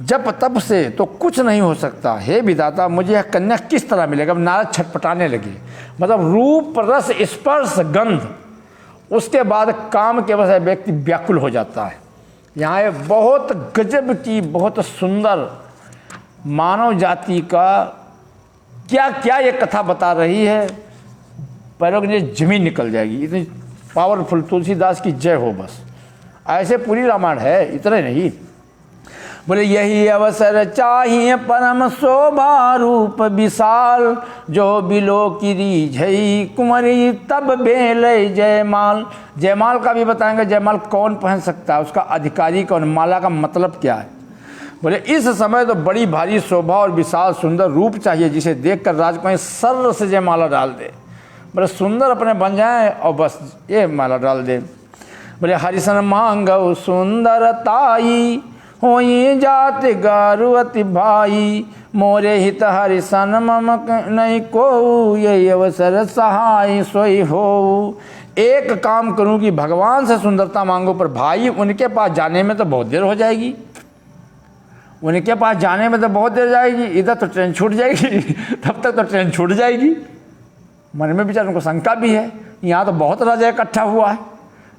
जब तप से तो कुछ नहीं हो सकता, हे विधाता मुझे यह कन्या किस तरह मिलेगा। अब नारद छटपटाने लगे, मतलब रूप रस स्पर्श गंध, उसके बाद काम के वजह व्यक्ति व्याकुल हो जाता है। यहाँ बहुत गजब की, बहुत सुंदर मानव जाति का क्या क्या ये कथा बता रही है, पैरों के जमीन निकल जाएगी, इतनी पावरफुल। तुलसीदास की जय हो। बस ऐसे पूरी रामायण है, इतने नहीं। बोले यही अवसर चाहिए परम शोभा रूप विशाल, जो बिलो की रीझई कुंवरी तब बेले जयमाल। जयमाल का भी बताएंगे, जयमाल कौन पहन सकता है, उसका अधिकारी कौन, माला का मतलब क्या है। बोले इस समय तो बड़ी भारी शोभा और विशाल सुंदर रूप चाहिए, जिसे देखकर राजकुमारी सर्र से जयमाला डाल दे। बोले सुंदर अपने बन जाए और बस ये माला डाल दे। बोले हरिसन मांगो सुंदरताई, होई जात गारुअति भाई, मोरे हित हरिसन ममक नहीं को, ये अवसर सहाय सोई हो। एक काम करूं कि भगवान से सुंदरता मांगो, पर भाई उनके पास जाने में तो बहुत देर हो जाएगी, इधर तो ट्रेन छूट जाएगी तब तक तो ट्रेन छूट जाएगी। मन में बेचारों को शंका भी है, यहाँ तो बहुत राजा इकट्ठा हुआ है,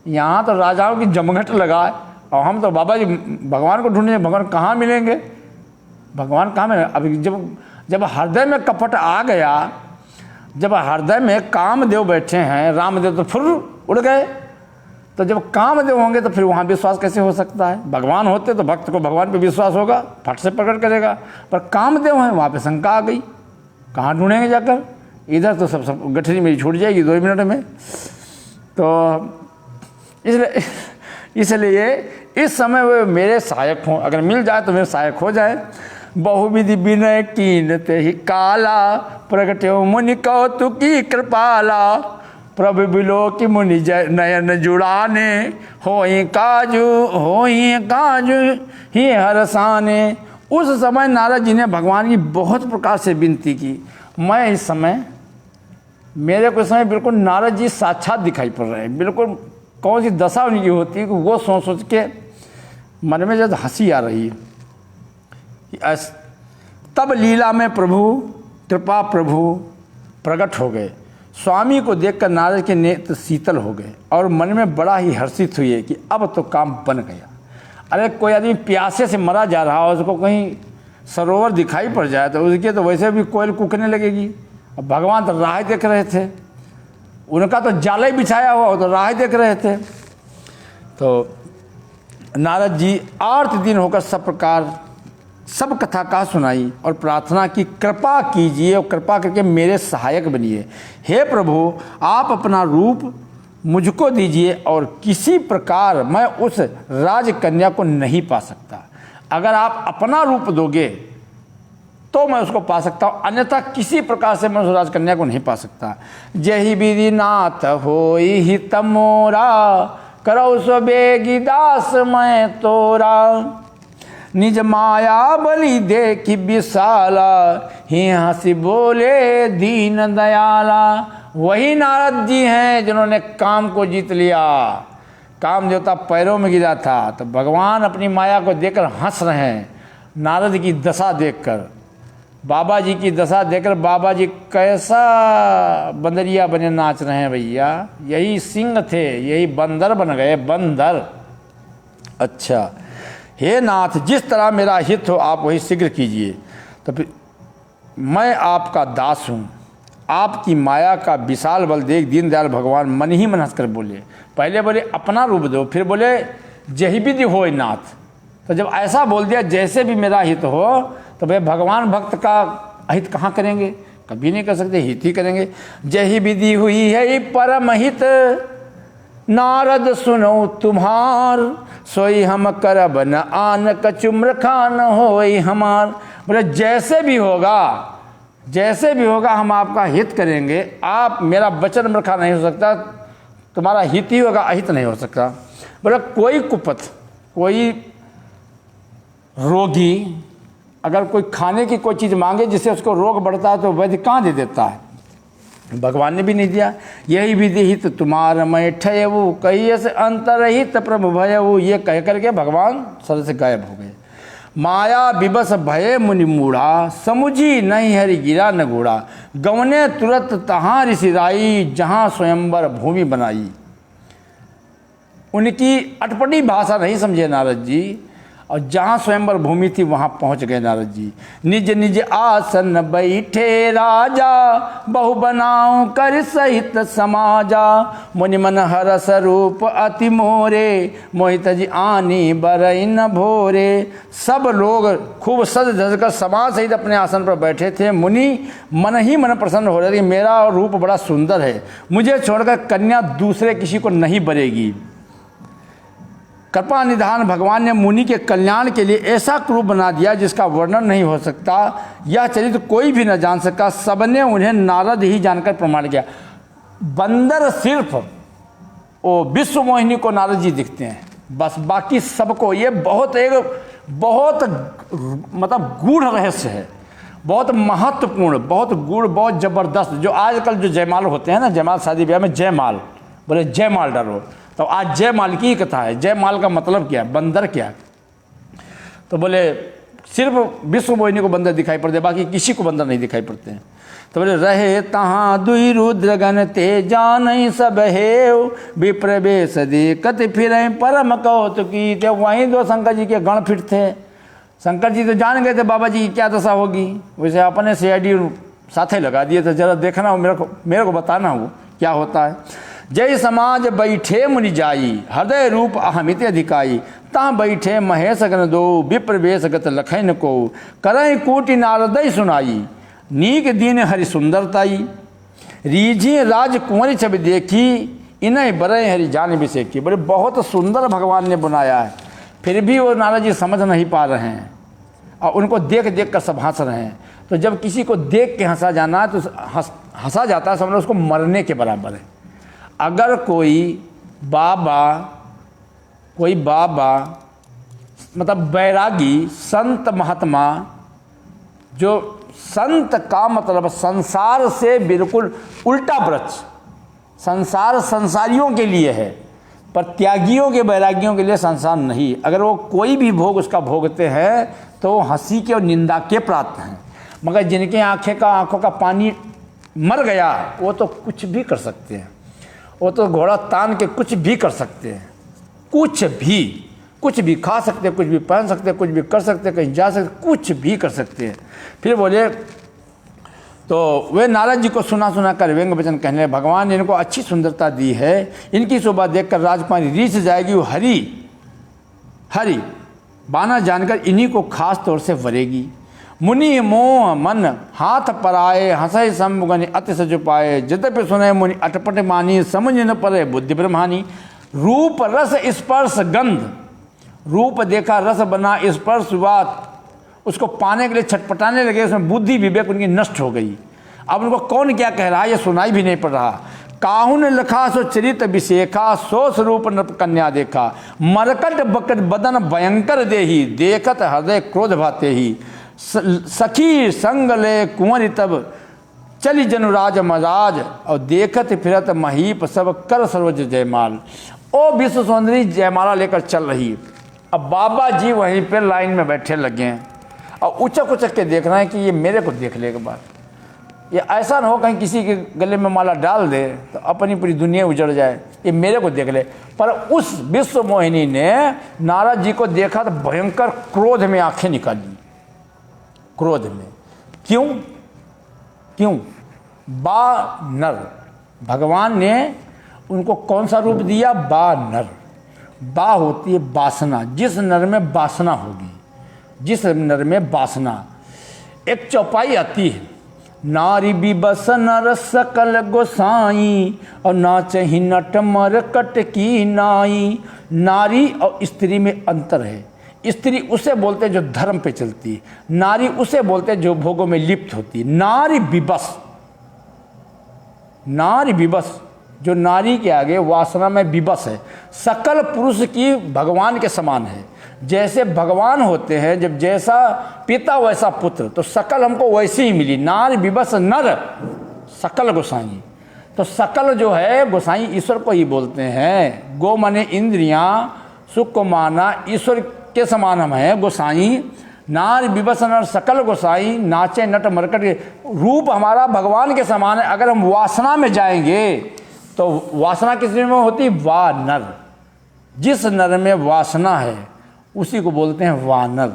यहाँ तो राजाओं की जमघट लगा है, और हम तो बाबा जी भगवान को ढूंढेंगे, भगवान कहाँ मिलेंगे, भगवान कहाँ मिलेंगे। अभी जब हृदय में कपट आ गया, जब हृदय में कामदेव बैठे हैं, रामदेव तो फुर उड़ गए, तो जब कामदेव होंगे तो फिर वहाँ विश्वास कैसे हो सकता है। भगवान होते तो भक्त को भगवान पे विश्वास होगा, फट से प्रकट करेगा, पर कामदेव हैं, वहाँ पे शंका आ गई, कहाँ ढूंढेंगे जाकर, इधर तो सब गठरी मेरी छूट जाएगी 2 मिनट में। तो इसलिए इस समय वे मेरे सहायक हों, अगर मिल जाए तो मेरे सहायक हो जाए। बहुविधि विनय कीनते ही काला, प्रगट्यो मुनि कौतुकी कृपाला, प्रभु बिलो की मुनि जय नयन जुड़ाने, होई काजू ही हरसाने। उस समय नारद जी ने भगवान की बहुत प्रकार से विनती की, मैं इस समय मेरे को समय बिल्कुल नारद जी साक्षात दिखाई पड़ रहे हैं। बिल्कुल कौन सी दशा उनकी होती है कि वो सोच सोच के मन में जब हंसी आ रही है। तब लीला में प्रभु कृपा प्रभु प्रकट हो गए। स्वामी को देखकर नारद के नेत्र शीतल हो गए और मन में बड़ा ही हर्षित हुए कि अब तो काम बन गया। अरे कोई आदमी प्यासे से मरा जा रहा हो, उसको कहीं सरोवर दिखाई पड़ जाए तो उसके तो वैसे भी कोयल कूकने लगेगी। अब भगवान तो राह देख रहे थे, उनका तो जाला ही बिछाया हुआ, तो राह देख रहे थे। तो नारद जी आर्त दिन होकर सब प्रकार सब कथा कहा सुनाई और प्रार्थना की कृपा कीजिए और कृपा करके मेरे सहायक बनिए। हे प्रभु, आप अपना रूप मुझको दीजिए और किसी प्रकार मैं उस राजकन्या को नहीं पा सकता। अगर आप अपना रूप दोगे तो मैं उसको पा सकता हूँ, अन्यथा किसी प्रकार से मैं उस राजकन्या को नहीं पा सकता। जही विधि नाथ होई हित मोरा, करौ सो बेगी दास मैं तोरा। निज माया बलि देखी विशाला, ही हंसी बोले दीन दयाला। वही नारद जी हैं जिन्होंने काम को जीत लिया। काम देवता पैरों में गिरा था तो भगवान अपनी माया को देखकर हंस रहे हैं। नारद की दशा देखकर, बाबा जी की दशा देखकर बाबा जी कैसा बंदरिया बने नाच रहे हैं भैया। यही सिंह थे, यही बंदर बन गए, बंदर। अच्छा, हे नाथ, जिस तरह मेरा हित हो आप वही शीघ्र कीजिए। तो फिर मैं आपका दास हूँ। आपकी माया का विशाल बल देख दीनदयाल भगवान मन ही मन हंसकर बोले। पहले बोले अपना रूप दो, फिर बोले जही विधि हो नाथ। तो जब ऐसा बोल दिया जैसे भी मेरा हित हो, तो भाई भगवान भक्त का अहित कहाँ करेंगे? कभी नहीं कर सकते, हित ही करेंगे। जही विधि हुई है परम हित, नारद सुनो तुम्हार। सोई हम करब न आन कचुम्र खान होई हमार। बोले जैसे भी होगा हम आपका हित करेंगे। आप मेरा वचन रखा नहीं हो सकता, तुम्हारा हित ही होगा, अहित नहीं हो सकता। बोले कोई कुपथ, कोई रोगी अगर कोई खाने की कोई चीज़ मांगे जिससे उसको रोग बढ़ता है तो वैद्य कहाँ दे देता है? भगवान ने भी नहीं दिया। यही विधि हित तुम्हार मैं ठयऊ, कहिए से अंतरहित प्रभु भयऊ। ये कह करके भगवान सर से गायब हो गए। माया विवश भये मुनि मूढ़ा, समुझी नहीं हरि गिरा न घोड़ा। गवने तुरत तहाँ ऋषि राई, जहाँ स्वयंवर भूमि बनाई। उनकी अटपटी भाषा नहीं समझे नारद जी, और जहाँ स्वयंवर भूमि थी वहाँ पहुँच गए नारद जी। निज निज आसन बैठे राजा, बहु बनाऊं कर सहित समाजा। मुनि मन हरस रूप अति मोरे, मोहित जी आनी बरई न भोरे। सब लोग खूब सज धज कर समाज सहित अपने आसन पर बैठे थे। मुनि मन ही मन प्रसन्न हो रहे थे, मेरा रूप बड़ा सुंदर है, मुझे छोड़कर कन्या दूसरे किसी को नहीं बरेगी। कृपा निधान भगवान ने मुनि के कल्याण के लिए ऐसा रूप बना दिया जिसका वर्णन नहीं हो सकता। यह चरित्र कोई भी न जान सका, सबने उन्हें नारद ही जानकर प्रमाण किया। बंदर सिर्फ वो विश्व मोहिनी को नारद जी दिखते हैं, बस बाकी सबको ये बहुत मतलब गूढ़ रहस्य है, बहुत महत्वपूर्ण, बहुत गूढ़, बहुत जबरदस्त। जो आजकल जो जयमाल होते हैं ना, जयमाल शादी ब्याह में जयमाल, बोले जयमाल डरो, तो आज जयमाल की कथा है। जयमाल का मतलब क्या है? बंदर क्या है? तो बोले सिर्फ विश्व मोहिनी को बंदर दिखाई पड़ते, बाकी किसी को बंदर नहीं दिखाई पड़ते हैं। तो बोले रहे तहाँ दुई रुद्रगण ते, जान सब हेव विप्रवेश देखत फिर परम कौतुकी। तो वहीं दो शंकर जी के गण फिट थे। शंकर जी तो जान गए थे बाबा जी की क्या दशा होगी, वैसे अपने CID साथे लगा दिए थे, जरा देखना हो, मेरे को बताना हो क्या होता है। जय समाज बैठे मुनि जाई, हृदय रूप अहमित अधिकाई। ता बैठे महेश गण दो, विप्रवेश गत लखन को। करई कोटि नारदई सुनाई, नीक दीन हरि सुंदरताई। रीझी राज कुंवरी छवि देखी, इन्हें बरय हरि जान विषेकी। बड़े बहुत सुंदर भगवान ने बनाया है, फिर भी वो नारद जी समझ नहीं पा रहे हैं और उनको देख देख कर सब हंस रहे हैं। तो जब किसी को देख के हंसा जाना है तो हंसा जाता है, समझो उसको मरने के बराबर है। अगर कोई बाबा मतलब बैरागी संत महात्मा जो संत का मतलब संसार से बिल्कुल उल्टा वृक्ष, संसार संसारियों के लिए है, पर त्यागियों के वैरागियों के लिए संसार नहीं। अगर वो कोई भी भोग उसका भोगते हैं तो हंसी के और निंदा के प्राप्त हैं, मगर जिनके आंखों का पानी मर गया वो तो कुछ भी कर सकते हैं, वो तो घोड़ा तान के कुछ भी कर सकते हैं, कुछ भी खा सकते हैं, कुछ भी पहन सकते हैं, कुछ भी कर सकते हैं, कहीं जा सकते, कुछ भी कर सकते हैं। फिर बोले तो वे नारद जी को सुना कर व्यंग वचन कहने लगे, भगवान ने इनको अच्छी सुंदरता दी है, इनकी शोभा देखकर राजकुमारी रीछ जाएगी, वो हरि बाना जानकर इन्हीं को खास तौर से वरेगी। मुनि मोह मन हाथ पराए, हंसय सम्मुगनि अति सज पाए, जद्यपि सुने मुनि अटपट मानी, समझ न परे बुद्धि ब्रह्मानी। रूप रस स्पर्श गंध, रूप देखा रस बना स्पर्श हुआ, उसको पाने के लिए छटपटाने लगे, उसमें बुद्धि विवेक उनकी नष्ट हो गई। अब उनको कौन क्या कह रहा है ये सुनाई भी नहीं पड़ रहा। काहुन लखा सो चरित विशेखा, सो स्वरूप नृप कन्या देखा, मरकट बकट बदन भयंकर देही, देखत हृदय क्रोध भाते ही। सखी संग ले कुंवरी तब चली जनुराज मजाज, और देखत फिरत महीप सब कर सरोज जयमाल। ओ विश्व सुंदरी जयमाला लेकर चल रही। अब बाबा जी वहीं पे लाइन में बैठे लगे हैं और उचक उचक के देख रहे हैं कि ये मेरे को देख ले एक बार, ये ऐसा ना हो कहीं किसी के गले में माला डाल दे तो अपनी पूरी दुनिया उजड़ जाए, ये मेरे को देख ले। पर उस विश्व मोहिनी ने नारद जी को देखा तो भयंकर क्रोध में आंखें निकाली, क्रोध में। क्यों? बानर, भगवान ने उनको कौन सा रूप दिया? बानर। बा होती है वासना, जिस नर में वासना होगी, जिस नर में वासना। एक चौपाई आती है, नारी विबस नर सकल गोसाई, और नाचहि नट मरकट की नाई। नारी और स्त्री में अंतर है। स्त्री उसे बोलते जो धर्म पे चलती है, नारी उसे बोलते जो भोगों में लिप्त होती है। नारी विबस, जो नारी के आगे वासना में विबस है। सकल पुरुष की भगवान के समान है। जैसे भगवान होते हैं, जब जैसा पिता वैसा पुत्र, तो सकल हमको वैसे ही मिली। नारी विबस नर सकल गोसाई, तो सकल जो है गोसाई ईश्वर को ही बोलते हैं। गो माने इंद्रियां, सुख को माना, ईश्वर के समान हम हैं गोसाई। नार विबस नर सकल गोसाई, नाचे नट मरकट के। रूप हमारा भगवान के समान है। अगर हम वासना में जाएंगे तो वासना किस में होती? वानर। जिस नर में वासना है उसी को बोलते हैं वानर।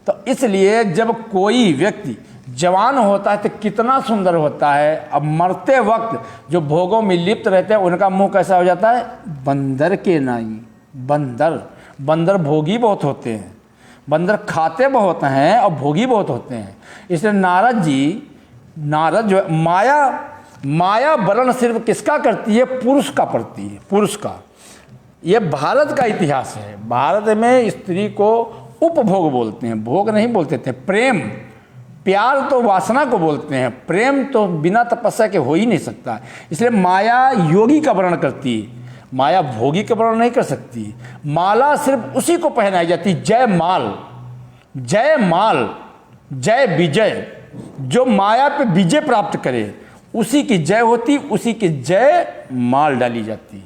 तो इसलिए जब कोई व्यक्ति जवान होता है तो कितना सुंदर होता है, अब मरते वक्त जो भोगों में लिप्त रहते हैं उनका मुंह कैसा हो जाता है? बंदर के नाई। बंदर भोगी बहुत होते हैं, बंदर खाते बहुत हैं और भोगी बहुत होते हैं। इसलिए नारद जो माया वर्ण सिर्फ किसका करती है? पुरुष का करती है, पुरुष का। ये भारत का इतिहास है। भारत में स्त्री को उपभोग बोलते हैं, भोग नहीं बोलते थे। प्रेम, प्यार तो वासना को बोलते हैं, प्रेम तो बिना तपस्या के हो ही नहीं सकता। इसलिए माया योगी का वर्ण करती है, माया भोगी का वर्ण नहीं कर सकती। माला सिर्फ उसी को पहनाई जाती, जय माल, जय विजय। जो माया पे विजय प्राप्त करे उसी की जय होती, उसी की जय माल डाली जाती है,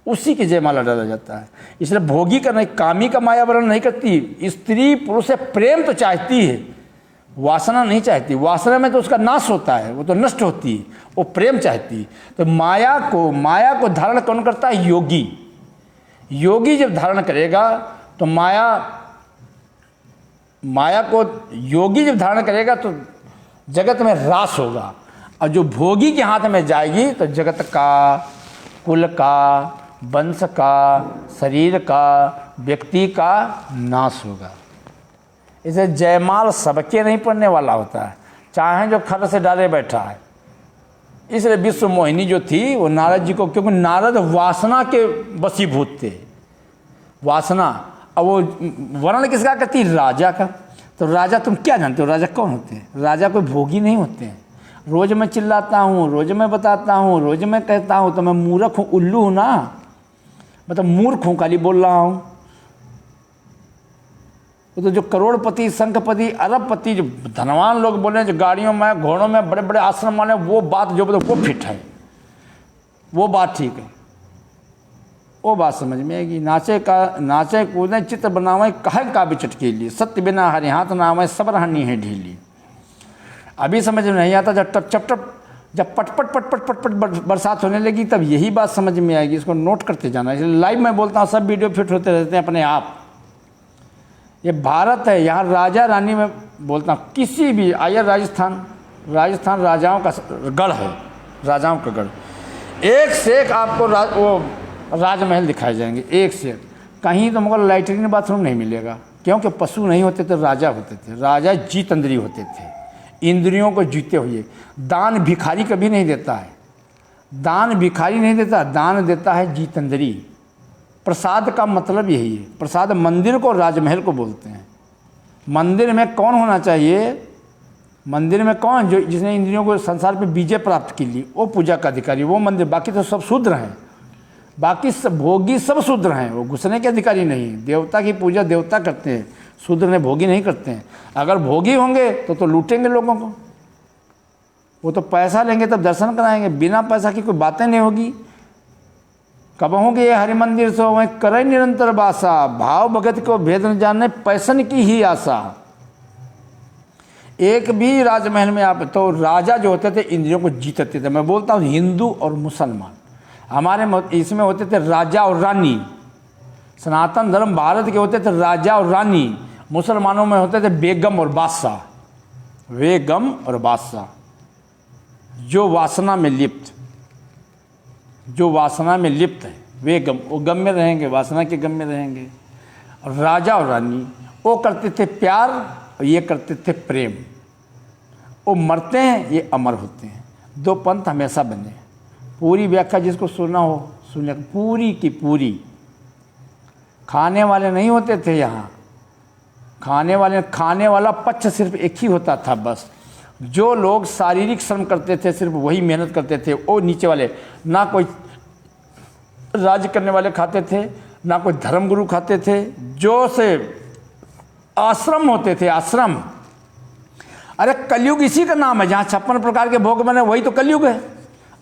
उसी की जय माला डाला जाता है। इसलिए भोगी का नहीं, कामी का माया वर्ण नहीं करती। स्त्री पुरुष से प्रेम तो चाहती है, वासना नहीं चाहती। वासना में तो उसका नाश होता है, वो तो नष्ट होती है, वो प्रेम चाहती है। तो माया को धारण कौन करता है? योगी जब धारण करेगा तो माया को योगी जब धारण करेगा तो जगत में रास होगा। और जो भोगी के हाथ में जाएगी तो जगत का, कुल का, वंश का, शरीर का, व्यक्ति का नाश होगा। इसे जयमाल सबके नहीं पड़ने वाला होता है, चाहे जो खर से डाले बैठा है। इसलिए विश्व मोहिनी जो थी वो नारद जी को, क्योंकि नारद वासना के वशीभूत थे, वासना। अब वो वर्ण किसका करती? राजा का। तो राजा तुम क्या जानते हो राजा कौन होते हैं? राजा कोई भोगी नहीं होते हैं। रोज मैं चिल्लाता हूँ, रोज मैं बताता हूँ, रोज मैं कहता हूँ तो मैं मूर्ख हूँ, उल्लू हूँ ना, मतलब मूर्ख हूँ, खाली बोल रहा हूँ। वो तो जो करोड़पति, संखपति, अरबपति, जो धनवान लोग बोले, जो गाड़ियों में, घोड़ों में, बड़े बड़े आश्रम वाले, वो बात जो बोले वो फिट है, वो बात ठीक है, वो बात समझ में आएगी। नाचे कूदें चित्त बनावे, कहे का भी चटकीली, सत्य बिना हरि हाथ नावे, सब रहनी है ढीली। अभी समझ में नहीं आता, जब पट पट बरसात होने लगी तब यही बात समझ में आएगी। इसको नोट करते जाना। इसलिए लाइव में बोलता हूँ, सब वीडियो फिट होते रहते हैं अपने आप। ये भारत है, यहाँ राजा रानी में बोलता हूँ, किसी भी आइए, राजस्थान राजाओं का गढ़ है, राजाओं का गढ़। एक से एक आपको वो राजमहल दिखाए जाएंगे, एक से एक। कहीं तो मगर लैट्रिन बाथरूम नहीं मिलेगा, क्योंकि पशु नहीं होते थे, राजा होते थे। राजा जीतेंद्री होते थे, इंद्रियों को जीते हुए। दान भिखारी कभी नहीं देता है, दान भिखारी नहीं देता, दान देता है जीतेंद्री। प्रसाद का मतलब यही है। प्रसाद मंदिर को, राजमहल को बोलते हैं। मंदिर में कौन होना चाहिए? मंदिर में कौन? जो जिसने इंद्रियों को संसार पे विजय प्राप्त की ली, वो पूजा का अधिकारी, वो मंदिर। बाकी तो सब शूद्र हैं, बाकी सब भोगी, सब शूद्र हैं, वो घुसने के अधिकारी नहीं। देवता की पूजा देवता करते हैं, शूद्र ने भोगी नहीं करते हैं। अगर भोगी होंगे तो लूटेंगे लोगों को, वो तो पैसा लेंगे तब दर्शन कराएंगे, बिना पैसा की कोई बातें नहीं होगी। कब होंगे ये हरि मंदिर सो वहीं करे निरंतर बासा, भाव भगत को भेद न जानने, पैसन की ही आशा। एक भी राजमहल में आप तो राजा जो होते थे इंद्रियों को जीतते थे। मैं बोलता हूँ हिंदू और मुसलमान, हमारे इसमें होते थे राजा और रानी। सनातन धर्म भारत के होते थे राजा और रानी, मुसलमानों में होते थे बेगम और बादशाह। बेगम और बादशाह जो वासना में लिप्त, जो वासना में लिप्त है, वे वो गम में रहेंगे, वासना के गम में रहेंगे। और राजा और रानी वो करते थे प्यार और ये करते थे प्रेम। वो मरते हैं, ये अमर होते हैं। दो पंथ हमेशा बने। पूरी व्याख्या जिसको सुनना हो सुने, पूरी की पूरी। खाने वाले नहीं होते थे यहाँ, खाने वाला पक्ष सिर्फ एक ही होता था बस। जो लोग शारीरिक श्रम करते थे सिर्फ वही मेहनत करते थे, वो नीचे वाले। ना कोई राज करने वाले खाते थे, ना कोई धर्मगुरु खाते थे। जो से आश्रम होते थे, आश्रम। अरे कलयुग इसी का नाम है, जहाँ 56 प्रकार के भोग बने, वही तो कलयुग है।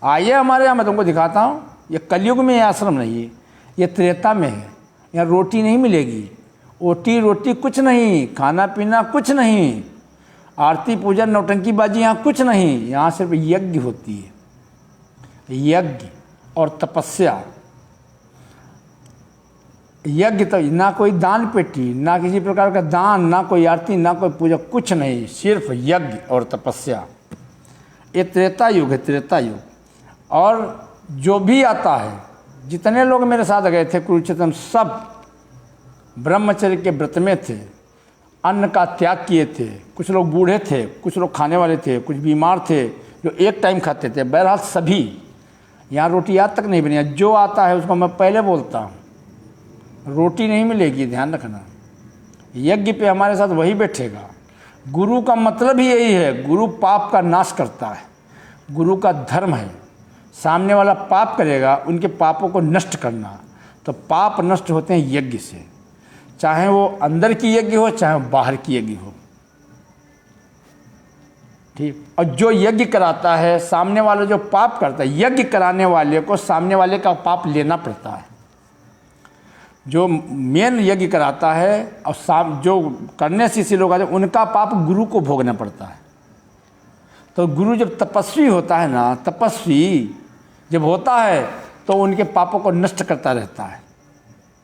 आइए हमारे यहाँ, मैं तुमको दिखाता हूँ। ये कलयुग में ये आश्रम नहीं है, ये त्रेता में है। यहाँ रोटी नहीं मिलेगी, ओटी रोटी कुछ नहीं, खाना पीना कुछ नहीं, आरती पूजा नौटंकी बाजी यहाँ कुछ नहीं। यहाँ सिर्फ यज्ञ होती है, यज्ञ और तपस्या। यज्ञ तो ना कोई दान पेटी, ना किसी प्रकार का दान, ना कोई आरती, ना कोई पूजा, कुछ नहीं, सिर्फ यज्ञ और तपस्या। ये त्रेता युग है, त्रेता युग। और जो भी आता है, जितने लोग मेरे साथ गए थे कुरुक्षेत्र, सब ब्रह्मचर्य के व्रत में थे, अन्न का त्याग किए थे। कुछ लोग बूढ़े थे, कुछ लोग खाने वाले थे, कुछ बीमार थे जो एक टाइम खाते थे। बहरहाल सभी, यहाँ रोटी आज तक नहीं बनी। जो आता है उसको मैं पहले बोलता हूँ, रोटी नहीं मिलेगी, ध्यान रखना। यज्ञ पे हमारे साथ वही बैठेगा। गुरु का मतलब ही यही है, गुरु पाप का नाश करता है। गुरु का धर्म है, सामने वाला पाप करेगा, उनके पापों को नष्ट करना। तो पाप नष्ट होते हैं यज्ञ से, चाहे वो अंदर की यज्ञ हो, चाहे वो बाहर की यज्ञ हो। ठीक। और जो यज्ञ कराता है, सामने वाला जो पाप करता है, यज्ञ कराने वाले को सामने वाले का पाप लेना पड़ता है। जो मेन यज्ञ कराता है और जो करने से लोग आते हैं, उनका पाप गुरु को भोगना पड़ता है। तो गुरु जब तपस्वी होता है ना, तपस्वी जब होता है तो उनके पापों को नष्ट करता रहता है,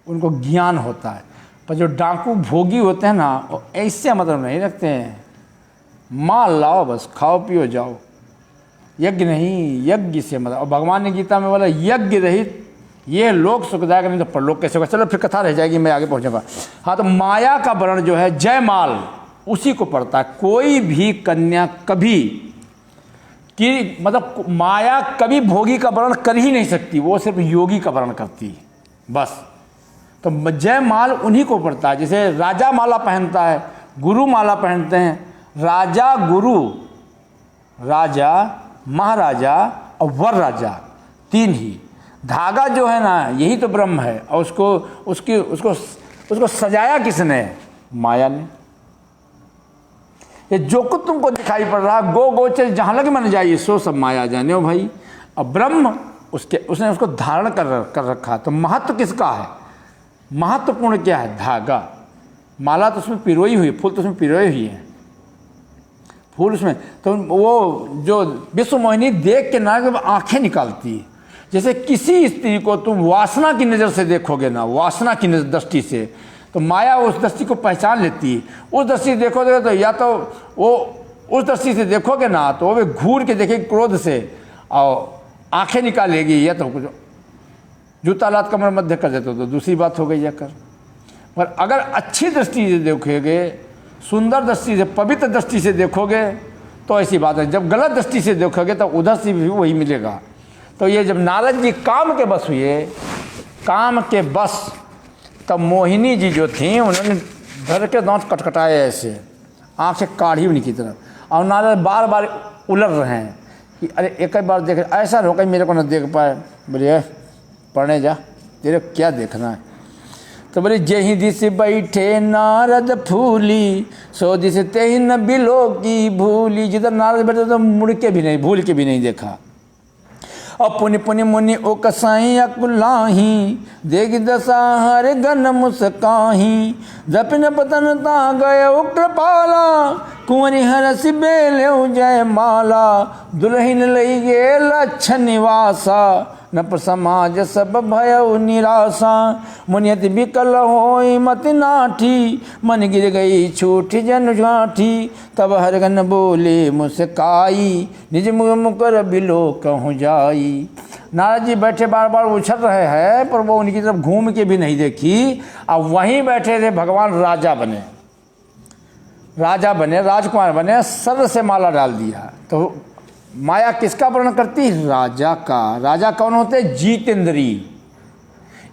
उनको ज्ञान होता है। पर जो डाकू भोगी होते हैं ना, वो ऐसे मतलब नहीं रखते हैं, माल लाओ बस, खाओ पियो जाओ, यज्ञ नहीं, यज्ञ से मतलब। और भगवान ने गीता में बोला यज्ञ रहित ये लोक सुखदायक नहीं तो परलोक कैसे होगा। चलो फिर कथा रह जाएगी, मैं आगे पहुंचूंगा। हाँ, तो माया का वर्ण जो है जयमाल, उसी को पड़ता है। कोई भी कन्या कभी कि मतलब माया कभी भोगी का वर्ण कर ही नहीं सकती, वो सिर्फ योगी का वर्ण करती है बस। तो जयमाल उन्हीं को पड़ता है। जैसे राजा माला पहनता है, गुरु माला पहनते हैं। राजा गुरु, राजा महाराजा और वर राजा, तीन ही। धागा जो है ना, यही तो ब्रह्म है। और उसको सजाया किसने? माया ने। ये जो कुछ तुमको दिखाई पड़ रहा, गो गोचर जहाँ लगे मन जाइए, सो सब माया जाने हो भाई। अब ब्रह्म उसने उसको धारण कर रखा। तो महत्व किसका है? महत्वपूर्ण क्या है? धागा। माला तो उसमें पिरोई हुई, फूल तो उसमें पिरोई हुई है, फूल उसमें। तो वो जो विश्व मोहिनी देख के ना आंखें निकालती है। जैसे किसी स्त्री को तुम वासना की नज़र से देखोगे ना, वासना की दृष्टि से, तो माया उस दृष्टि को पहचान लेती है। उस दृष्टि से देखोगे तो या तो वो उस दृष्टि से देखोगे ना तो वो घूर के देखेगी क्रोध से और आंखें निकालेगी, या तो कुछ जूता लात कमर मध्य कर देते तो दूसरी बात हो गई जाकर। पर अगर अच्छी दृष्टि से देखोगे, सुंदर दृष्टि से, पवित्र दृष्टि से देखोगे तो ऐसी बात है। जब गलत दृष्टि से देखोगे तो उधर से भी वही मिलेगा। तो ये जब नारद जी काम के बस हुए, काम के बस, तब मोहिनी जी जो थी उन्होंने धर के दांत कटकटाए ऐसे, आँख से काढ़ी उन्हीं की तरफ। और नारद बार बार उलट रहे हैं कि अरे एक बार देख, ऐसा हो कहीं मेरे को न देख पाए। बोले पढ़ने जा, तेरे क्या देखना है। तो बोले जेहि दिस बैठे नारद फूली, सो दिस तेहि न बिलो की भूली। जिधर नारद बैठे तो मुड़ के भी नहीं, भूल के भी नहीं देखा। और पुनि पुनि मुनि ओ कसाई अकुलाही, देगी दशा हर गन मुस्काही। जपिन पतन ता गए कृपाला, कुंवरी हरस बेले जय माला। दुल्हन लई गे लक्ष्य निवासा, न पर समाज सब भय निराशा। मुनियति बिकल होई मत नाठी, मन गिर गई छूट जन झाठी। तब हरगन बोले मुस्काई, निज मुख मुकर बिलो कहूँ जाई। नारद जी बैठे बार बार उछल रहे हैं, पर वो उनकी तरफ घूम के भी नहीं देखी। अब वहीं बैठे थे भगवान, राजा बने, राजकुमार बने, सर से माला डाल दिया। तो माया किसका वर्णन करती है? राजा का। राजा कौन होते? जीतेंद्री।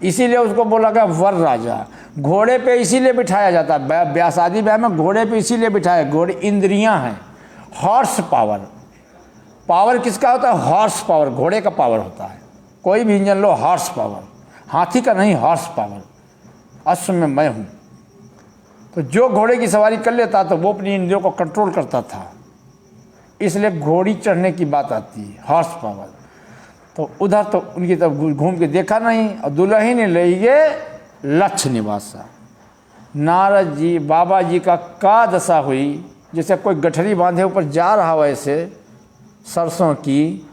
इसीलिए उसको बोला गया वर राजा। घोड़े पे इसीलिए बिठाया जाता है, ब्याह शादी ब्याह में घोड़े पे इसीलिए बिठाया, घोड़े इंद्रियां हैं। हॉर्स पावर, पावर किसका होता है? हॉर्स पावर, घोड़े का पावर होता है। कोई भी इंजन लो, हॉर्स पावर, हाथी का नहीं, हॉर्स पावर। अश्व में मैं हूँ। तो जो घोड़े की सवारी कर लेता तो वो अपनी इंद्रियों को कंट्रोल करता था, इसलिए घोड़ी चढ़ने की बात आती है, हॉर्स पावर। तो उधर तो उनकी तरफ घूम के देखा नहीं। और दुल्हन ने ले गए लक्ष्य निवासा। नारद जी बाबा जी का दशा हुई, जैसे कोई गठरी बांधे ऊपर जा रहा हो ऐसे सरसों की,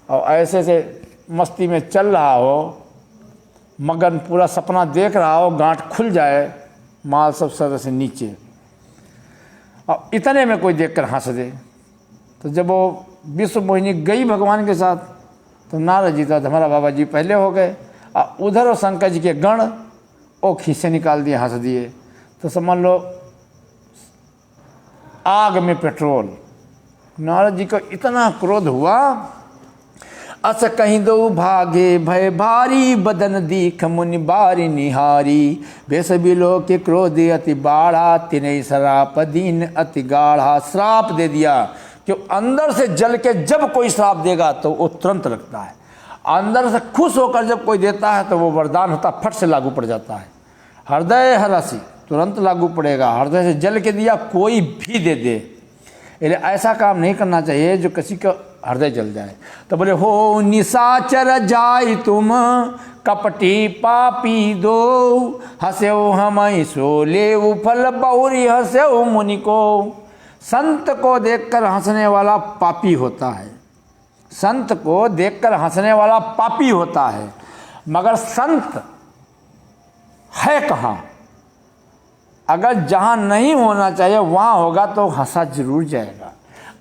और ऐसे से मस्ती में चल रहा हो, मगन पूरा सपना देख रहा हो, गांठ खुल जाए, माल सब सर से नीचे, और इतने में कोई देखकर हंस दे। तो जब वो विश्व मोहिनी गई भगवान के साथ, तो नारद जी तो हमारा बाबा जी पहले हो गए, और उधर और शंकर जी के गण वो खीसे निकाल दिए, हंस दिए। तो समझ लो आग में पेट्रोल। नारद जी को इतना क्रोध हुआ, अस कहीं दो भागे भय भारी, बदन दीख मुनि बारी निहारी। बेस बिलो के क्रोध अति बाढ़ा, तिनई श्राप दीन अति गाढ़ा। श्राप दे दिया कि अंदर से जल के जब कोई श्राप देगा तो वो तुरंत लगता है, अंदर से खुश होकर जब कोई देता है तो वो वरदान होता, फट से लागू पड़ जाता है। हृदय हरसी तुरंत लागू पड़ेगा। हृदय से जल के दिया कोई भी दे दे, इसलिए ऐसा काम नहीं करना चाहिए जो किसी का हृदय जल जाए। तो बोले हो निशाचर जाय तुम, कपटी पापी दो। हस्यो हम सो ले फल बहुरी, हस्यो मुनि को। संत को देखकर हंसने वाला पापी होता है, संत को देखकर हंसने वाला पापी होता है, मगर संत है कहाँ? अगर जहाँ नहीं होना चाहिए वहाँ होगा तो हंसा जरूर जाएगा।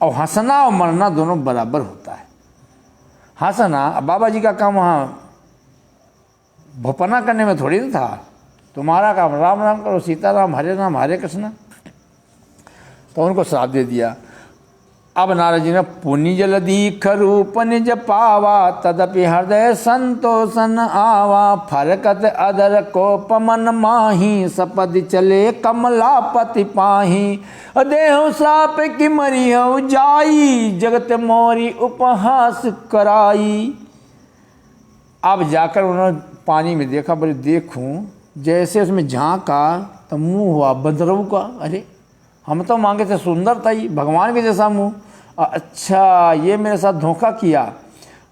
और हंसना और मरना दोनों बराबर होता है। हंसना, बाबा जी का काम वहाँ भोपना करने में थोड़ी ना था। तुम्हारा काम राम राम करो, सीताराम, हरे राम हरे कृष्ण। तो उनको श्राप दे दिया। अब नारद जी ने पुनि जल दीख रूप निज पावा, तदपि हृदय संतोषन आवा। फरकत अदर को पमन माही, सपद चले कमलापति पाही। देहु श्राप की मरी हो जाई, जगत मोरी उपहास कराई। अब जाकर उन्होंने पानी में देखा, बोले देखूं, जैसे उसमें झांका तो मुंह हुआ बंदरऊ का। अरे हम तो मांगे थे सुंदर था ही, भगवान के जैसा मुंह। अच्छा ये मेरे साथ धोखा किया,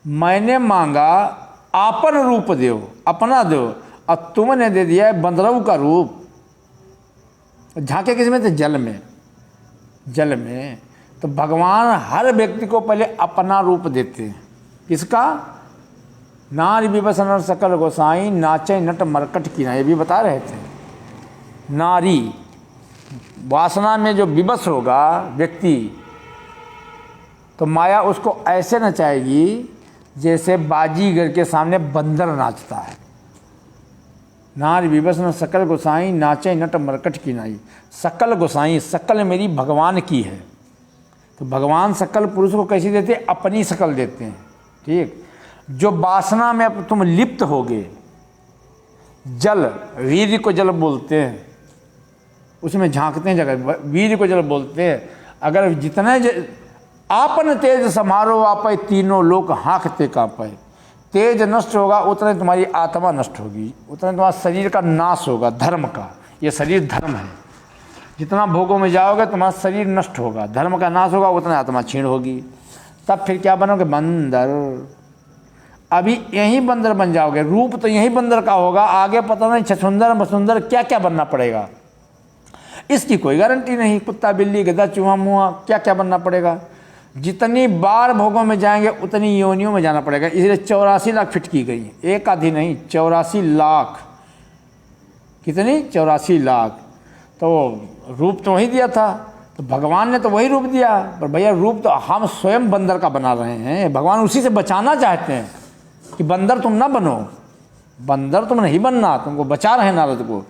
मैंने मांगा आपन रूप दो, अपना दो, और तुमने दे दिया है बंदरऊ का रूप। झांके किस में थे? जल में। जल में तो भगवान हर व्यक्ति को पहले अपना रूप देते हैं। किसका? नारी विवसन सकल गोसाई, नाचे नट मरकट की ना, ये भी बता रहे थे। नारी वासना में जो विवश होगा व्यक्ति, तो माया उसको ऐसे नचाएगी जैसे बाजीगर के सामने बंदर नाचता है। नारी विवसन सकल गोसाई, नाचे नट मरकट की नाई। सकल गोसाई, सकल मेरी भगवान की है। तो भगवान सकल पुरुष को कैसी देते हैं? अपनी शकल देते हैं। ठीक, जो वासना में अब तुम लिप्त होगे, जल, वीर्य को जल बोलते हैं, उसमें झांकते हैं जगह, वीर्य को जल बोलते हैं। अगर जितने आपन तेज समारो आपे, तीनों लोग हाँकते कांपे। तेज नष्ट होगा उतने तुम्हारी आत्मा नष्ट होगी, उतने तुम्हारा शरीर का नाश होगा, धर्म का। ये शरीर धर्म है, जितना भोगों में जाओगे तुम्हारा शरीर नष्ट होगा, धर्म का नाश होगा, उतना आत्मा क्षीण होगी। तब फिर क्या बनोगे? बंदर। अभी यही बंदर बन जाओगे, रूप तो यही बंदर का होगा, आगे पता नहीं छछुंदर मसुंदर क्या क्या बनना पड़ेगा, इसकी कोई गारंटी नहीं। कुत्ता बिल्ली गधा चूहा मुआ क्या क्या बनना पड़ेगा। जितनी बार भोगों में जाएंगे उतनी योनियों में जाना पड़ेगा। इसलिए 84 लाख फिट की गई, एक आधी नहीं, 84 लाख। कितनी? 84 लाख। तो रूप तो वही दिया था, तो भगवान ने तो वही रूप दिया, पर भैया रूप तो हम स्वयं बंदर का बना रहे हैं। भगवान उसी से बचाना चाहते हैं कि बंदर तुम ना बनो, बंदर तुम नहीं बनना, तुमको बचा रहे हैं नारद को।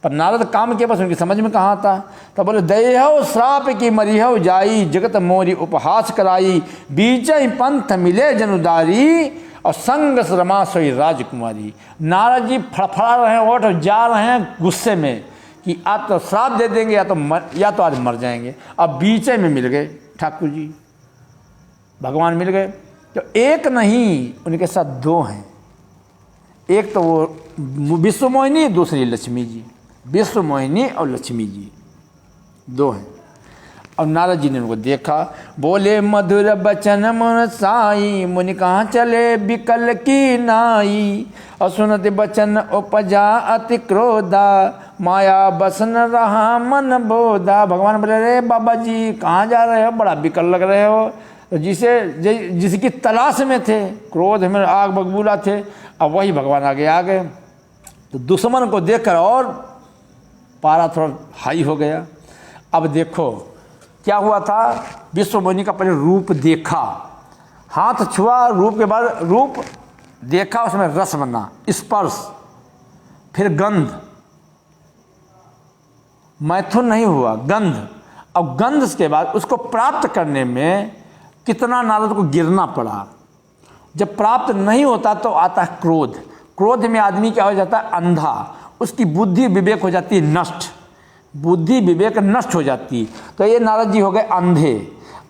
पर नारद काम के बस उनकी समझ में कहाँ था। तब बोले दयहो श्राप की मरिहो जाई, जगत मोरी उपहास कराई, बीच पंथ मिले जनुदारी, और संग श्रमा सोई राजकुमारी। नारद जी फड़फड़ा रहे हैं ओठ, जा रहे हैं गुस्से में कि आज तो श्राप दे देंगे या तो आज मर जाएंगे। अब बीचे में मिल गए ठाकुर जी, भगवान मिल गए। तो एक नहीं, उनके साथ दो हैं। एक तो वो विश्व मोहिनी, दूसरी लक्ष्मी जी। विश्व मोहिनी और लक्ष्मी जी दो हैं। और नारद जी ने उनको देखा, बोले मधुर बचन मन साई, मुनि कहाँ चले बिकल की नाई, और सुनत बचन उपजा अति क्रोधा, माया बसन रहा मन बोधा। भगवान बोले रे बाबा जी कहाँ जा रहे हो, बड़ा बिकल लग रहे हो। तो जिसकी तलाश में थे, क्रोध में आग बगबूला थे, अब वही भगवान आगे आ गए। तो दुश्मन को देखकर और पारा थोड़ा हाई हो गया। अब देखो क्या हुआ था, विश्व मोहिनी का पहले रूप देखा, हाथ छुआ, रूप के बाद रूप देखा, उसमें रस बना, स्पर्श, फिर गंध, मैथुन नहीं हुआ, गंध। अब गंध के बाद उसको प्राप्त करने में कितना नारद को गिरना पड़ा। जब प्राप्त नहीं होता तो आता है क्रोध। क्रोध में आदमी क्या हो जाता है? अंधा। उसकी बुद्धि विवेक हो जाती है नष्ट, बुद्धि विवेक नष्ट हो जाती। तो ये नारद जी हो गए अंधे।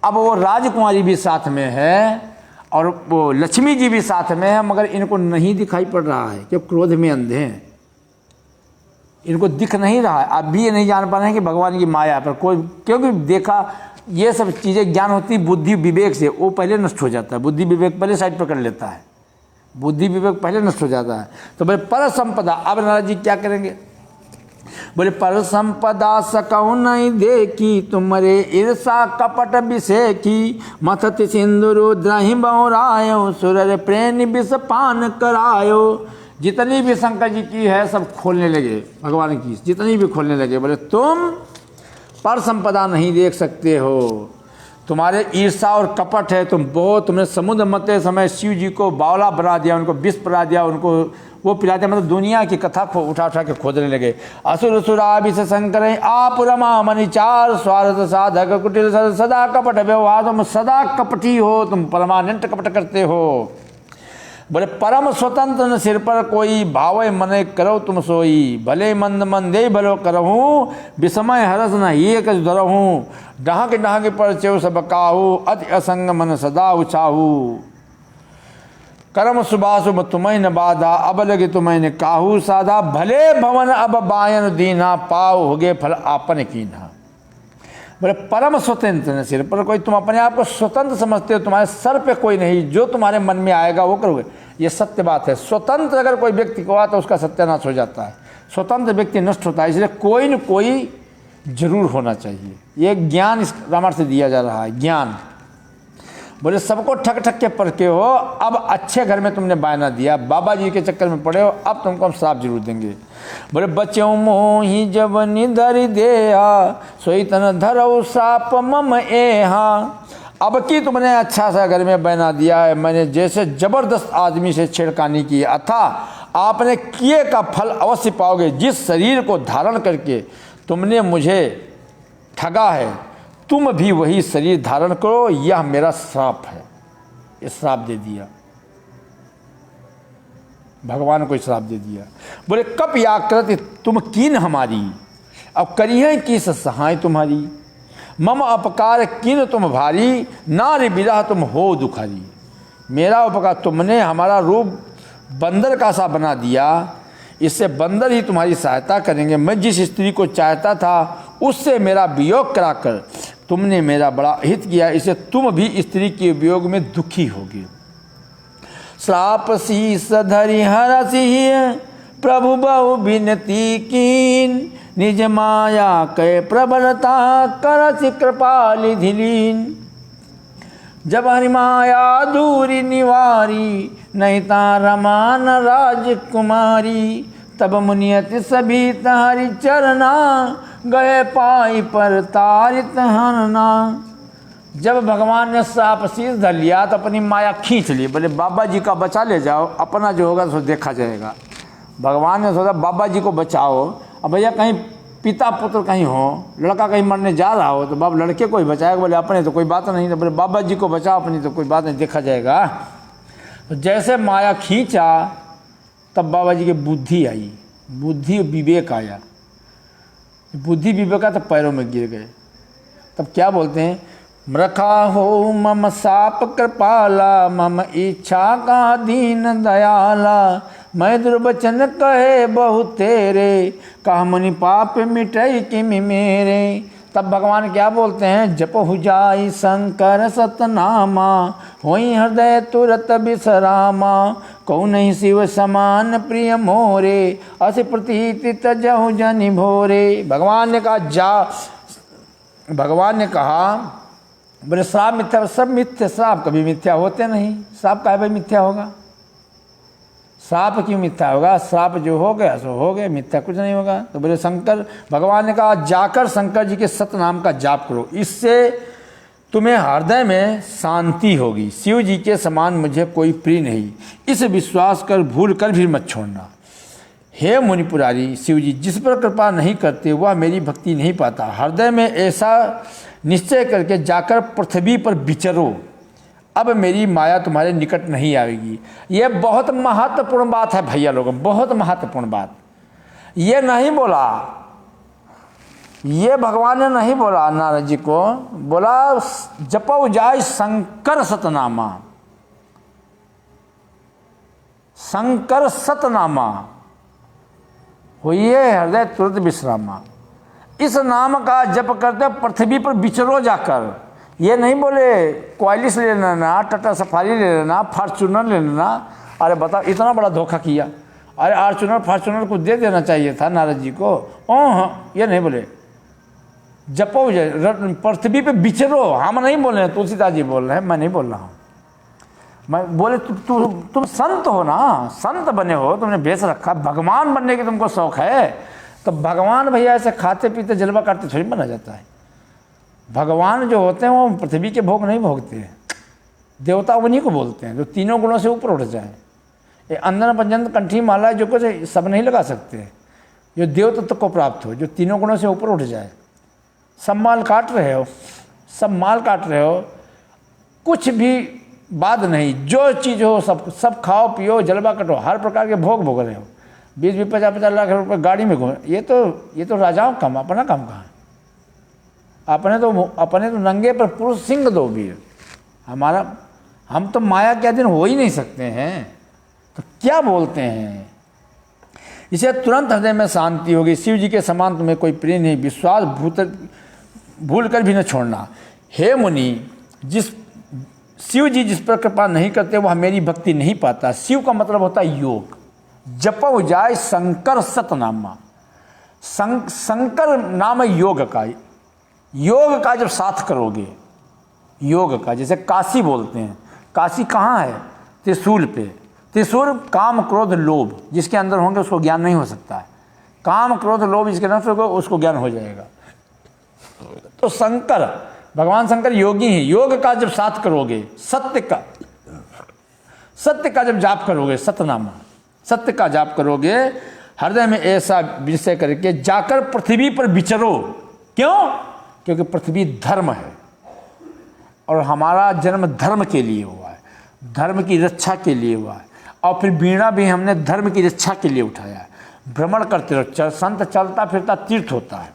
अब वो राजकुमारी भी साथ में है और वो लक्ष्मी जी भी साथ में है, मगर इनको नहीं दिखाई पड़ रहा है कि क्रोध में अंधे हैं, इनको दिख नहीं रहा है। अब भी ये नहीं जान पा रहे हैं कि भगवान की माया पर कोई, क्योंकि देखा ये सब चीज़ें ज्ञान होती बुद्धि विवेक से, वो पहले नष्ट हो जाता है। बुद्धि विवेक पहले साइड पर कर लेता है, बुद्धि विवेक पहले नष्ट हो जाता है। तो भाई पर संपदा, अब नारद जी क्या करेंगे? बोले पर संपदा सकौ नहीं देखी, तुम्हारे ईर्षा कपट विषय की, मथत सिंदूर द्राहि बहुरायो, सुरर प्रेम विष पान करायो। जितनी भी शंकर जी की है सब खोलने लगे, भगवान की जितनी भी खोलने लगे। बोले तुम पर संपदा नहीं देख सकते हो, तुम्हारे ईर्षा और कपट है, तुमने समुद्र मते समय शिव जी को बावला बना दिया, उनको विष पिला दिया, उनको वो पिला दिया, मतलब दुनिया की कथा उठा उठा के खोदने लगे। असुर सुरा विष शंकर आप रमा मणिचार, स्वार्थ साधक कुटिल सदा कपट व्यवहार, तुम सदा कपटी हो, तुम परमानेंट कपट करते हो। बोले परम स्वतंत्र न सिर पर कोई, भावे मने करो तुम सोई, भले मंद मंदे भलो करहूँ, विस्मय हरस न ही एक धरहूँ, डहक डहक पर चेव सब काहू, अति असंग मन सदा उछाहू। कर्म सुबासुम तुम्हें न बाधा, अब लगे तुम्हें काहू साधा, भले भवन अब बायन दीना, पाओ होगे फल आपन कीन्हा। बोले परम स्वतंत्र न सिर पर कोई, तुम अपने आप को स्वतंत्र समझते हो, तुम्हारे सर पे कोई नहीं, जो तुम्हारे मन में आएगा वो करोगे। ये सत्य बात है। स्वतंत्र अगर कोई व्यक्ति को तो उसका सत्यानाश हो जाता है, स्वतंत्र व्यक्ति नष्ट होता है। इसलिए कोई न कोई जरूर होना चाहिए। ये ज्ञान इस रामायण से दिया जा रहा है, ज्ञान। बोले सबको ठक ठक के परखे हो, अब अच्छे घर में तुमने बायना दिया, बाबा जी के चक्कर में पड़े हो, अब तुमको हम श्राप जरूर देंगे। बोले बच्चों मोही जब निधर देहा, सोई तन धरऊ श्राप मम एहा। अब की तुमने अच्छा सा घर में बना दिया है, मैंने जैसे जबरदस्त आदमी से छेड़खानी की, अथा आपने किए का फल अवश्य पाओगे। जिस शरीर को धारण करके तुमने मुझे ठगा है, तुम भी वही शरीर धारण करो, यह मेरा श्राप है। ये श्राप दे दिया, भगवान को श्राप दे दिया। बोले कप याकृत तुम कीन हमारी, अब करिए किस सहाय तुम्हारी। मम अपकार किन तुम भारी, नारी विरह तुम हो दुखारी। मेरा उपकार, तुमने हमारा रूप बंदर का सा बना दिया, इससे बंदर ही तुम्हारी सहायता करेंगे। मैं जिस स्त्री को चाहता था उससे मेरा वियोग कराकर तुमने मेरा बड़ा हित किया, इसे तुम भी स्त्री के वियोग में दुखी होगे। श्राप शीस धरि हरसि, प्रभु बहु विनती कीन, निज माया कै प्रबलता, करसि कृपालि धिलीन। जब हरि माया दूरी निवारी, नहीं ता रमान राजकुमारी। तब मुनियति सभी हरि चरना, गए पाई पर तारित हरना। जब भगवान ने श्राप शीश धर लिया तो अपनी माया खींच ली। बोले बाबा जी का बचा ले जाओ, अपना जो होगा तो देखा जाएगा। भगवान ने सोचा बाबा जी को बचाओ। अब भैया कहीं पिता पुत्र कहीं हो, लड़का कहीं मरने जा रहा हो तो बाप लड़के को ही बचाएगा। बोले अपने तो कोई बात नहीं, तो बोले बाबा जी को बचाओ, अपनी तो कोई बात नहीं, देखा जाएगा। तो जैसे माया खींचा तब बाबा जी की बुद्धि आई, बुद्धि विवेक आया। बुद्धि विवेक तो पैरों में गिर गए। तब क्या बोलते हैं, रखा हो मम साप कृपाला, मम इच्छा का दीन दयाला। मैं दुर्वचन कहे बहु तेरे, कह मुनि पाप मिटई किमि मेरे। तब भगवान क्या बोलते हैं, जप हो जाई शंकर सतनामा, होई हृदय तुरत बिसरामा। कौ नहीं शिव समान प्रिय मोरे, अस प्रतीति तजहु जनि भोरे। भगवान ने कहा बोले श्राप मिथ्या, सब मिथ्या, श्राप कभी मिथ्या होते नहीं। श्राप का भाई मिथ्या होगा, श्राप क्यों मिथ्या होगा? श्राप जो हो गया सो हो गया, मिथ्या कुछ नहीं होगा। तो बोले शंकर, भगवान ने कहा जाकर शंकर जी के सतनाम का जाप करो, इससे तुम्हें हृदय में शांति होगी। शिव जी के समान मुझे कोई प्रिय नहीं, इस विश्वास कर भूल कर भी मत छोड़ना। हे मुनि पुरारी, शिव जी जिस पर कृपा नहीं करते वह मेरी भक्ति नहीं पाता। हृदय में ऐसा निश्चय करके जाकर पृथ्वी पर विचरो, अब मेरी माया तुम्हारे निकट नहीं आएगी। ये बहुत महत्वपूर्ण बात है भैया लोगों, बहुत महत्वपूर्ण बात। ये नहीं बोला, ये भगवान ने नहीं बोला नारद जी को, बोला जपौ जाय शंकर सतनामा, शंकर सतनामा होइए हृदय तुरंत विश्रामा। इस नाम का जप करते पृथ्वी पर विचरो जाकर। ये नहीं बोले क्वालिस ले लेना, टाटा सफारी ले लेना, फॉर्चूनर ले लेना। अरे बताओ इतना बड़ा धोखा किया। अरे फॉर्चूनर को दे देना चाहिए था नारद जी को। ओह ये नहीं बोले, जपो पृथ्वी पे विचरो। हम नहीं बोल रहे हैं, तुलसीदास जी बोल रहे हैं, मैं नहीं बोल रहा हूँ। मैं बोले तुम संत हो ना, संत बने हो, तुमने भेष रखा, भगवान बनने की तुमको शौक है। तो भगवान भैया ऐसे खाते पीते जलवा काटते थोड़ी बना जाता है। भगवान जो होते हैं वो पृथ्वी के भोग नहीं भोगते हैं, देवता उन्हीं को बोलते हैं जो तीनों गुणों से ऊपर उठ जाए। ये अंदर पंजन कंठी माला जो कुछ सब नहीं लगा सकते, जो देव तत्व को प्राप्त हो, जो तीनों गुणों से ऊपर उठ जाए। सब माल काट रहे हो, सब माल काट रहे हो, कुछ भी बात नहीं, जो चीज़ हो सब खाओ पियो जलवा कटो, हर प्रकार के भोग भोग रहे हो। 20-20, 50-50 लाख रुपए गाड़ी में घूम, ये तो राजाओं का काम, अपना काम कहाँ है? अपने तो नंगे पर पुरुष सिंह दो वीर। हम तो माया के अधीन हो ही नहीं सकते हैं, तो क्या बोलते हैं। इसे तुरंत हृदय में शांति होगी। शिव जी के समान तुम्हें कोई प्रिय नहीं, विश्वास भूल कर भी न छोड़ना। हे मुनि, शिव जी जिस पर कृपा नहीं करते वह मेरी भक्ति नहीं पाता। शिव का मतलब होता है योग। जपो जाय शंकर सतनामा। शंकर नाम है योग का। योग का जब साथ करोगे, योग का, जैसे काशी बोलते हैं, काशी कहाँ है? त्रिशूल पे। त्रिशूल काम क्रोध लोभ जिसके अंदर होंगे उसको ज्ञान नहीं हो सकता है। काम क्रोध लोभ जिसके अंदर होगा उसको ज्ञान हो जाएगा। तो शंकर, भगवान शंकर योगी हैं। योग का जब साथ करोगे, सत्य का जब जाप करोगे, सतनामा, सत्य का जाप करोगे, हृदय में ऐसा विषय करके जाकर पृथ्वी पर विचरो। क्यों? क्योंकि पृथ्वी धर्म है और हमारा जन्म धर्म के लिए हुआ है, धर्म की रक्षा के लिए हुआ है। और फिर वीणा भी हमने धर्म की रक्षा के लिए उठाया है। भ्रमण करते रहो, संत चलता फिरता तीर्थ होता है।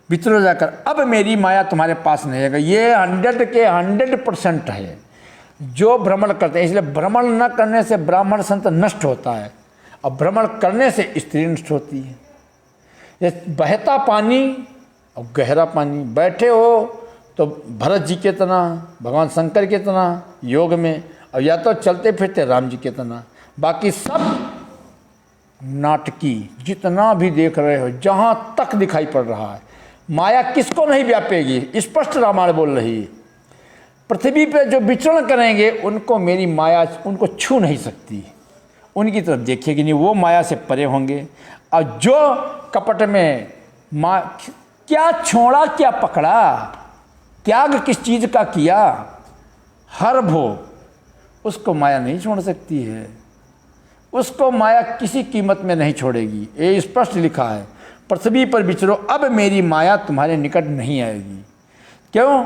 विचरो जाकर, अब मेरी माया तुम्हारे पास नहीं है। ये 100 के 100% है जो भ्रमण करते हैं। इसलिए भ्रमण न करने से ब्राह्मण संत नष्ट होता है और भ्रमण करने से स्त्री नष्ट होती है। ये बहता पानी और गहरा पानी, बैठे हो तो भरत जी के तना, भगवान शंकर के तना योग में, और या तो चलते फिरते राम जी के तना। बाकी सब नाटकी, जितना भी देख रहे हो, जहाँ तक दिखाई पड़ रहा है, माया किसको नहीं व्यापेगी। स्पष्ट रामायण बोल रही है। पृथ्वी पे जो विचरण करेंगे उनको मेरी माया उनको छू नहीं सकती, उनकी तरफ देखेगी नहीं, वो माया से परे होंगे। और जो कपट में क्या छोड़ा क्या पकड़ा, त्याग किस चीज़ का किया, हर भोग, उसको माया नहीं छोड़ सकती है। उसको माया किसी कीमत में नहीं छोड़ेगी। ये स्पष्ट लिखा है, पृथ्वी पर विचरो, अब मेरी माया तुम्हारे निकट नहीं आएगी। क्यों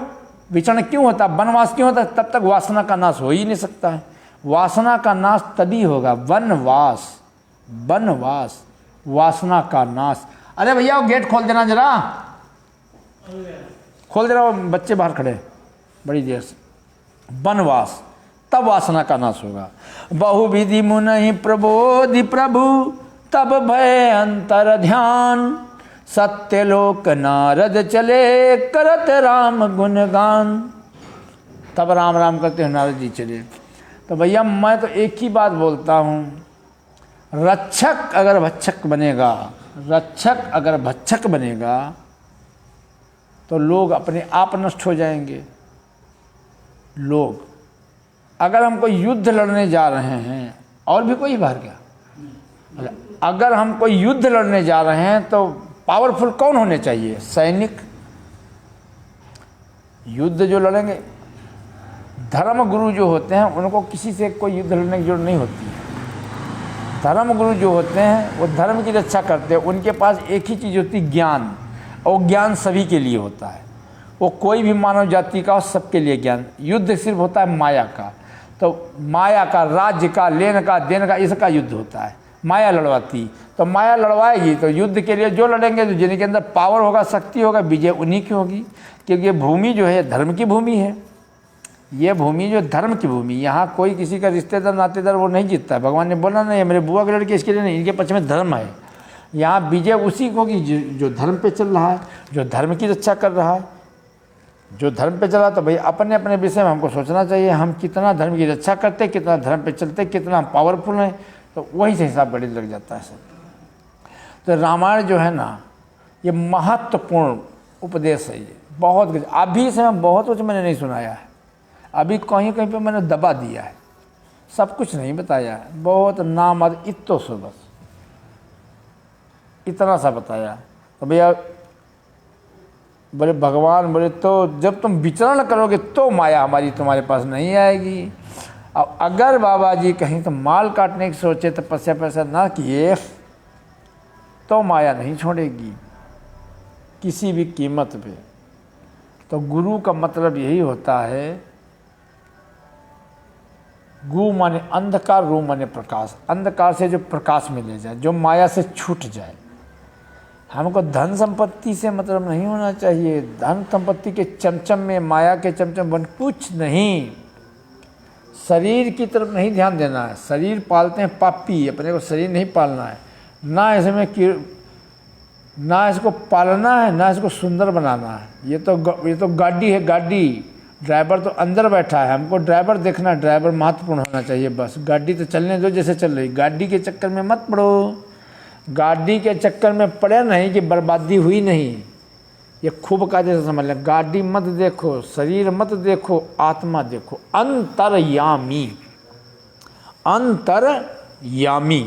विचरण क्यों होता, वनवास क्यों होता? तब तक वासना का नाश हो ही नहीं सकता है। वासना का नाश तभी होगा, वनवास, वनवास, वासना का नाश। अरे भैया वो गेट खोल देना जरा, खोल देना, वो बच्चे बाहर खड़े बड़ी देर से। वनवास, तब वासना का नाश होगा। बहुविधि मुनि प्रबोधि प्रभु, तब भय अंतर ध्यान। सत्यलोक नारद चले, करत राम गुणगान। तब राम राम करते हुए नारद जी चले। तो भैया मैं तो एक ही बात बोलता हूँ, रक्षक अगर भक्षक बनेगा, रक्षक अगर भक्षक बनेगा तो लोग अपने आप नष्ट हो जाएंगे। लोग, अगर हम कोई युद्ध लड़ने जा रहे हैं, और भी कोई बाहर क्या, अगर हम कोई युद्ध लड़ने जा रहे हैं तो पावरफुल कौन होने चाहिए? सैनिक। युद्ध जो लड़ेंगे, धर्म गुरु जो होते हैं उनको किसी से कोई युद्ध लड़ने की जरूरत नहीं होती है। धर्म गुरु जो होते हैं वो धर्म की रक्षा करते हैं। उनके पास एक ही चीज़ होती है, ज्ञान, और ज्ञान सभी के लिए होता है। वो कोई भी मानव जाति का, सबके लिए ज्ञान। युद्ध सिर्फ होता है माया का। तो माया का, राज्य का, लेन का, देन का, इसका युद्ध होता है। माया लड़वाती, तो माया लड़वाएगी तो युद्ध के लिए जो लड़ेंगे, तो जिनके अंदर पावर होगा, शक्ति होगा, विजय उन्हीं की होगी। क्योंकि ये भूमि जो है धर्म की भूमि है। ये भूमि जो धर्म की भूमि, यहाँ कोई किसी का रिश्तेदार नातेदार वो नहीं जीतता है। भगवान ने बोला नहीं, मेरे बुआ के लड़के इसके लिए नहीं, इनके पक्ष में धर्म है। यहाँ विजय उसी को होगी जो धर्म पे चल रहा है, जो धर्म की रक्षा कर रहा है, जो धर्म पे चला। तो भाई अपने अपने विषय में हमको सोचना चाहिए, हम कितना धर्म की रक्षा करते, कितना धर्म पे चलते, कितना पावरफुल है, तो वही से हिसाब बड़ी लग जाता है सब। तो रामायण जो है ना, ये महत्वपूर्ण उपदेश है। ये बहुत, अभी से मैं बहुत कुछ मैंने नहीं सुनाया है, अभी कहीं कहीं पे मैंने दबा दिया है, सब कुछ नहीं बताया है। बहुत नाम इतो सो, बस इतना सा बताया। तो भैया बोले भगवान बोले तो जब तुम विचरण करोगे तो माया हमारी तुम्हारे पास नहीं आएगी। अब अगर बाबा जी कहीं तो माल काटने की सोचे, तपस्या पैसा ना किए, तो माया नहीं छोड़ेगी किसी भी कीमत पे। तो गुरु का मतलब यही होता है, गु माने अंधकार, रू माने प्रकाश। अंधकार से जो प्रकाश में ले जाए, जो माया से छूट जाए। हमको धन संपत्ति से मतलब नहीं होना चाहिए। धन संपत्ति के चमचम में, माया के चमचम बन कुछ नहीं। शरीर की तरफ नहीं ध्यान देना है। शरीर पालते हैं पापी, अपने को शरीर नहीं पालना है। ना इसको पालना है, ना इसको सुंदर बनाना है। ये तो गाड़ी है, गाड़ी। ड्राइवर तो अंदर बैठा है, हमको ड्राइवर देखना है। ड्राइवर महत्वपूर्ण होना चाहिए बस। गाड़ी तो चलने दो जैसे चल रही। गाड़ी के चक्कर में मत पड़ो। गाड़ी के चक्कर में पड़े नहीं कि बर्बादी हुई नहीं। ये खूब कायदे से समझ लें। गाड़ी मत देखो, शरीर मत देखो, आत्मा देखो। अंतर्यामी, अंतर्यामी,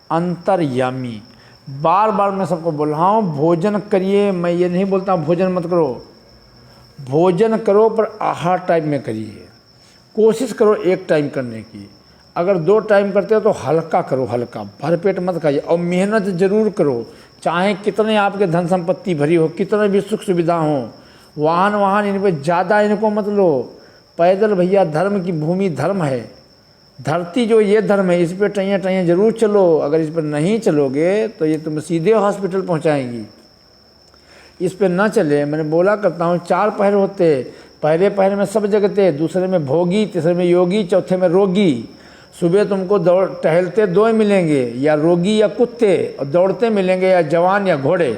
अंतर्यामी। बार बार मैं सबको बोल रहा हूँ भोजन करिए। मैं ये नहीं बोलता भोजन मत करो, भोजन करो पर आहार टाइम में करिए। कोशिश करो एक टाइम करने की। अगर 2 टाइम करते हो तो हल्का करो, हल्का, भरपेट मत खाइए। और मेहनत जरूर करो, चाहे कितने आपके धन संपत्ति भरी हो, कितने भी सुख सुविधा हो। वाहन इन पर ज़्यादा इनको मत लो। पैदल भैया धर्म की भूमि, धर्म है। धरती जो ये धर्म है, इस पर टैया जरूर चलो। अगर इस पर नहीं चलोगे तो ये तुम सीधे हॉस्पिटल पहुंचाएंगी। इस पर न चले। मैंने बोला करता हूँ 4 पहर होते। पहले पहर में सब जगते, दूसरे में भोगी, तीसरे में योगी, चौथे में रोगी। सुबह तुमको टहलते 2 ही मिलेंगे, या रोगी या कुत्ते, और दौड़ते मिलेंगे या जवान या घोड़े।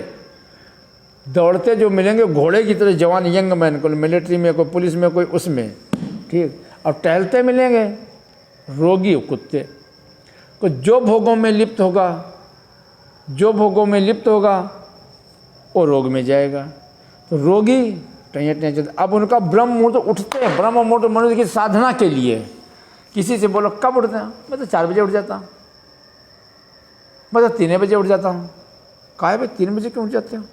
दौड़ते जो मिलेंगे घोड़े की तरह जवान, यंग मैन, कोई मिलिट्री में, कोई पुलिस में, कोई उसमें, ठीक। और टहलते मिलेंगे रोगी और कुत्ते को। जो भोगों में लिप्त होगा, जो भोगों में लिप्त होगा वो रोग में जाएगा। तो रोगी टैया चलते। अब उनका ब्रह्म मुहूर्त उठते हैं। ब्रह्म मुहूर्त मनुष्य की साधना के लिए। किसी से बोलो कब उठते हैं, मैं तो 4 बजे उठ जाता हूँ, मैं तो 3 बजे उठ जाता हूँ। काहे भाई 3 बजे क्यों उठ जाते हो?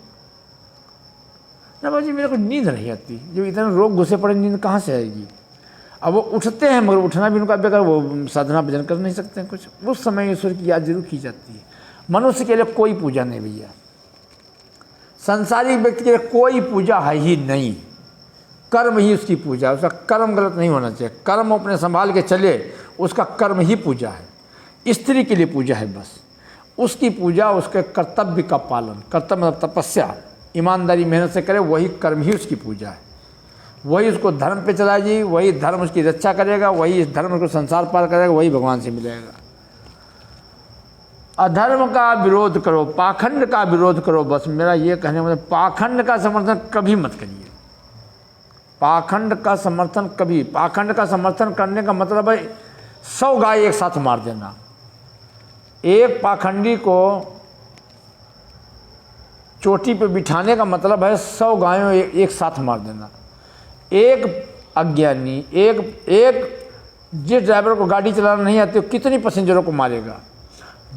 ना भाई मेरे को नींद नहीं आती। जब इतने रोग घुसे पड़े, नींद कहाँ से आएगी? अब वो उठते हैं, मगर उठना भी उनका बेकार। वो साधना भजन कर नहीं सकते हैं कुछ। उस समय ईश्वर की याद जरूर की जाती है। मनुष्य के लिए कोई पूजा नहीं भैया। संसारिक व्यक्ति के लिए कोई पूजा है ही नहीं। कर्म ही उसकी पूजा है। उसका कर्म गलत नहीं होना चाहिए। कर्म अपने संभाल के चले, उसका कर्म ही पूजा है। स्त्री के लिए पूजा है बस। उसकी पूजा उसके कर्तव्य का पालन, कर्तव्य मतलब तपस्या, ईमानदारी, मेहनत से करे, वही कर्म ही उसकी पूजा है। वही उसको धर्म पे चलाएगी, वही धर्म उसकी रक्षा करेगा, वही इस धर्म को संसार पार करेगा, वही भगवान से मिलेगा। अधर्म का विरोध करो, पाखंड का विरोध करो। बस मेरा ये कहने मतलब पाखंड का समर्थन कभी मत करिए। पाखंड का समर्थन कभी, पाखंड का समर्थन करने का मतलब है 100 गाय एक साथ मार देना। एक पाखंडी को चोटी पे बिठाने का मतलब है 100 गायों एक साथ मार देना। एक अज्ञानी, एक जिस ड्राइवर को गाड़ी चलाना नहीं आती, कितनी पैसेंजरों को मारेगा।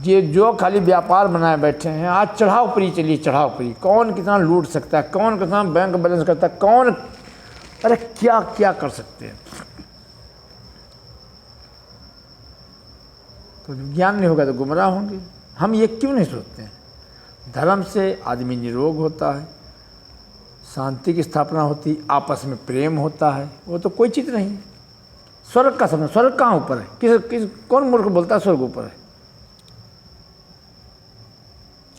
ये जो खाली व्यापार बनाए बैठे हैं, आज चढ़ाव परी चलिए, चढ़ाव परी। कौन कितना लूट सकता है, कौन कितना बैंक बैलेंस करता है, कौन अरे क्या क्या कर सकते हैं। तो ज्ञान नहीं होगा तो गुमराह होंगे। हम ये क्यों नहीं सोचते हैं? धर्म से आदमी निरोग होता है, शांति की स्थापना होती, आपस में प्रेम होता है। वो तो कोई चीज़ नहीं। स्वर्ग का सपना, स्वर्ग कहाँ ऊपर है? कौन मूर्ख बोलता है स्वर्ग ऊपर है?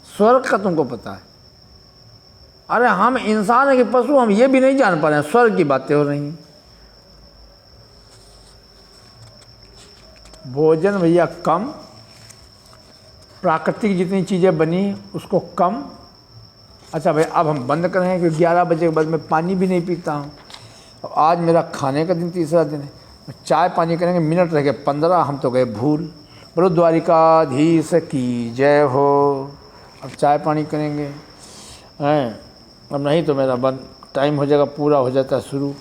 स्वर्ग का तुमको पता है? अरे हम इंसान है कि पशु, हम ये भी नहीं जान पा रहे हैं। स्वर्ग की बातें हो रही हैं। भोजन भैया कम, प्राकृतिक जितनी चीज़ें बनी उसको कम। अच्छा भाई अब हम बंद करें कि 11 बजे के बाद मैं पानी भी नहीं पीता हूँ। आज मेरा खाने का दिन, तीसरा दिन है। चाय पानी करेंगे, मिनट रह गए 15, हम तो गए भूल। बोलो द्वारिकाधीश की जय हो। अब चाय पानी करेंगे हैं। अब नहीं तो मेरा बंद टाइम हो जाएगा, पूरा हो जाता है शुरू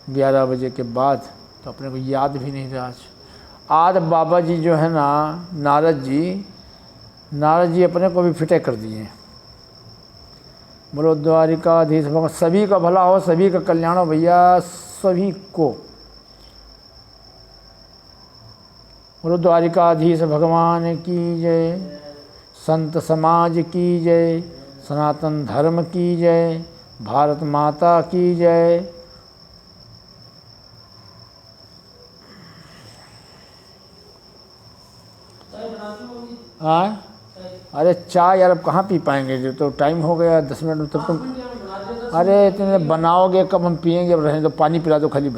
11 बजे के बाद। तो अपने को याद भी नहीं रहा। आज बाबा जी जो है ना, नारद जी अपने को भी फिटे कर दिए। बोलो द्वारिकाधीश भगवान, सभी का भला हो, सभी का कल्याण हो भैया, सभी को। बोलो द्वारिकाधीश भगवान की जय, संत समाज की जय, सनातन धर्म की जय, भारत माता की जय। हाँ अरे चाय यार अब कहाँ पी पाएंगे? जो तो टाइम हो गया 10 मिनट में। तब तुम अरे इतने बनाओगे कब हम पिएंगे? अब रहने दो, पानी पिला दो खाली।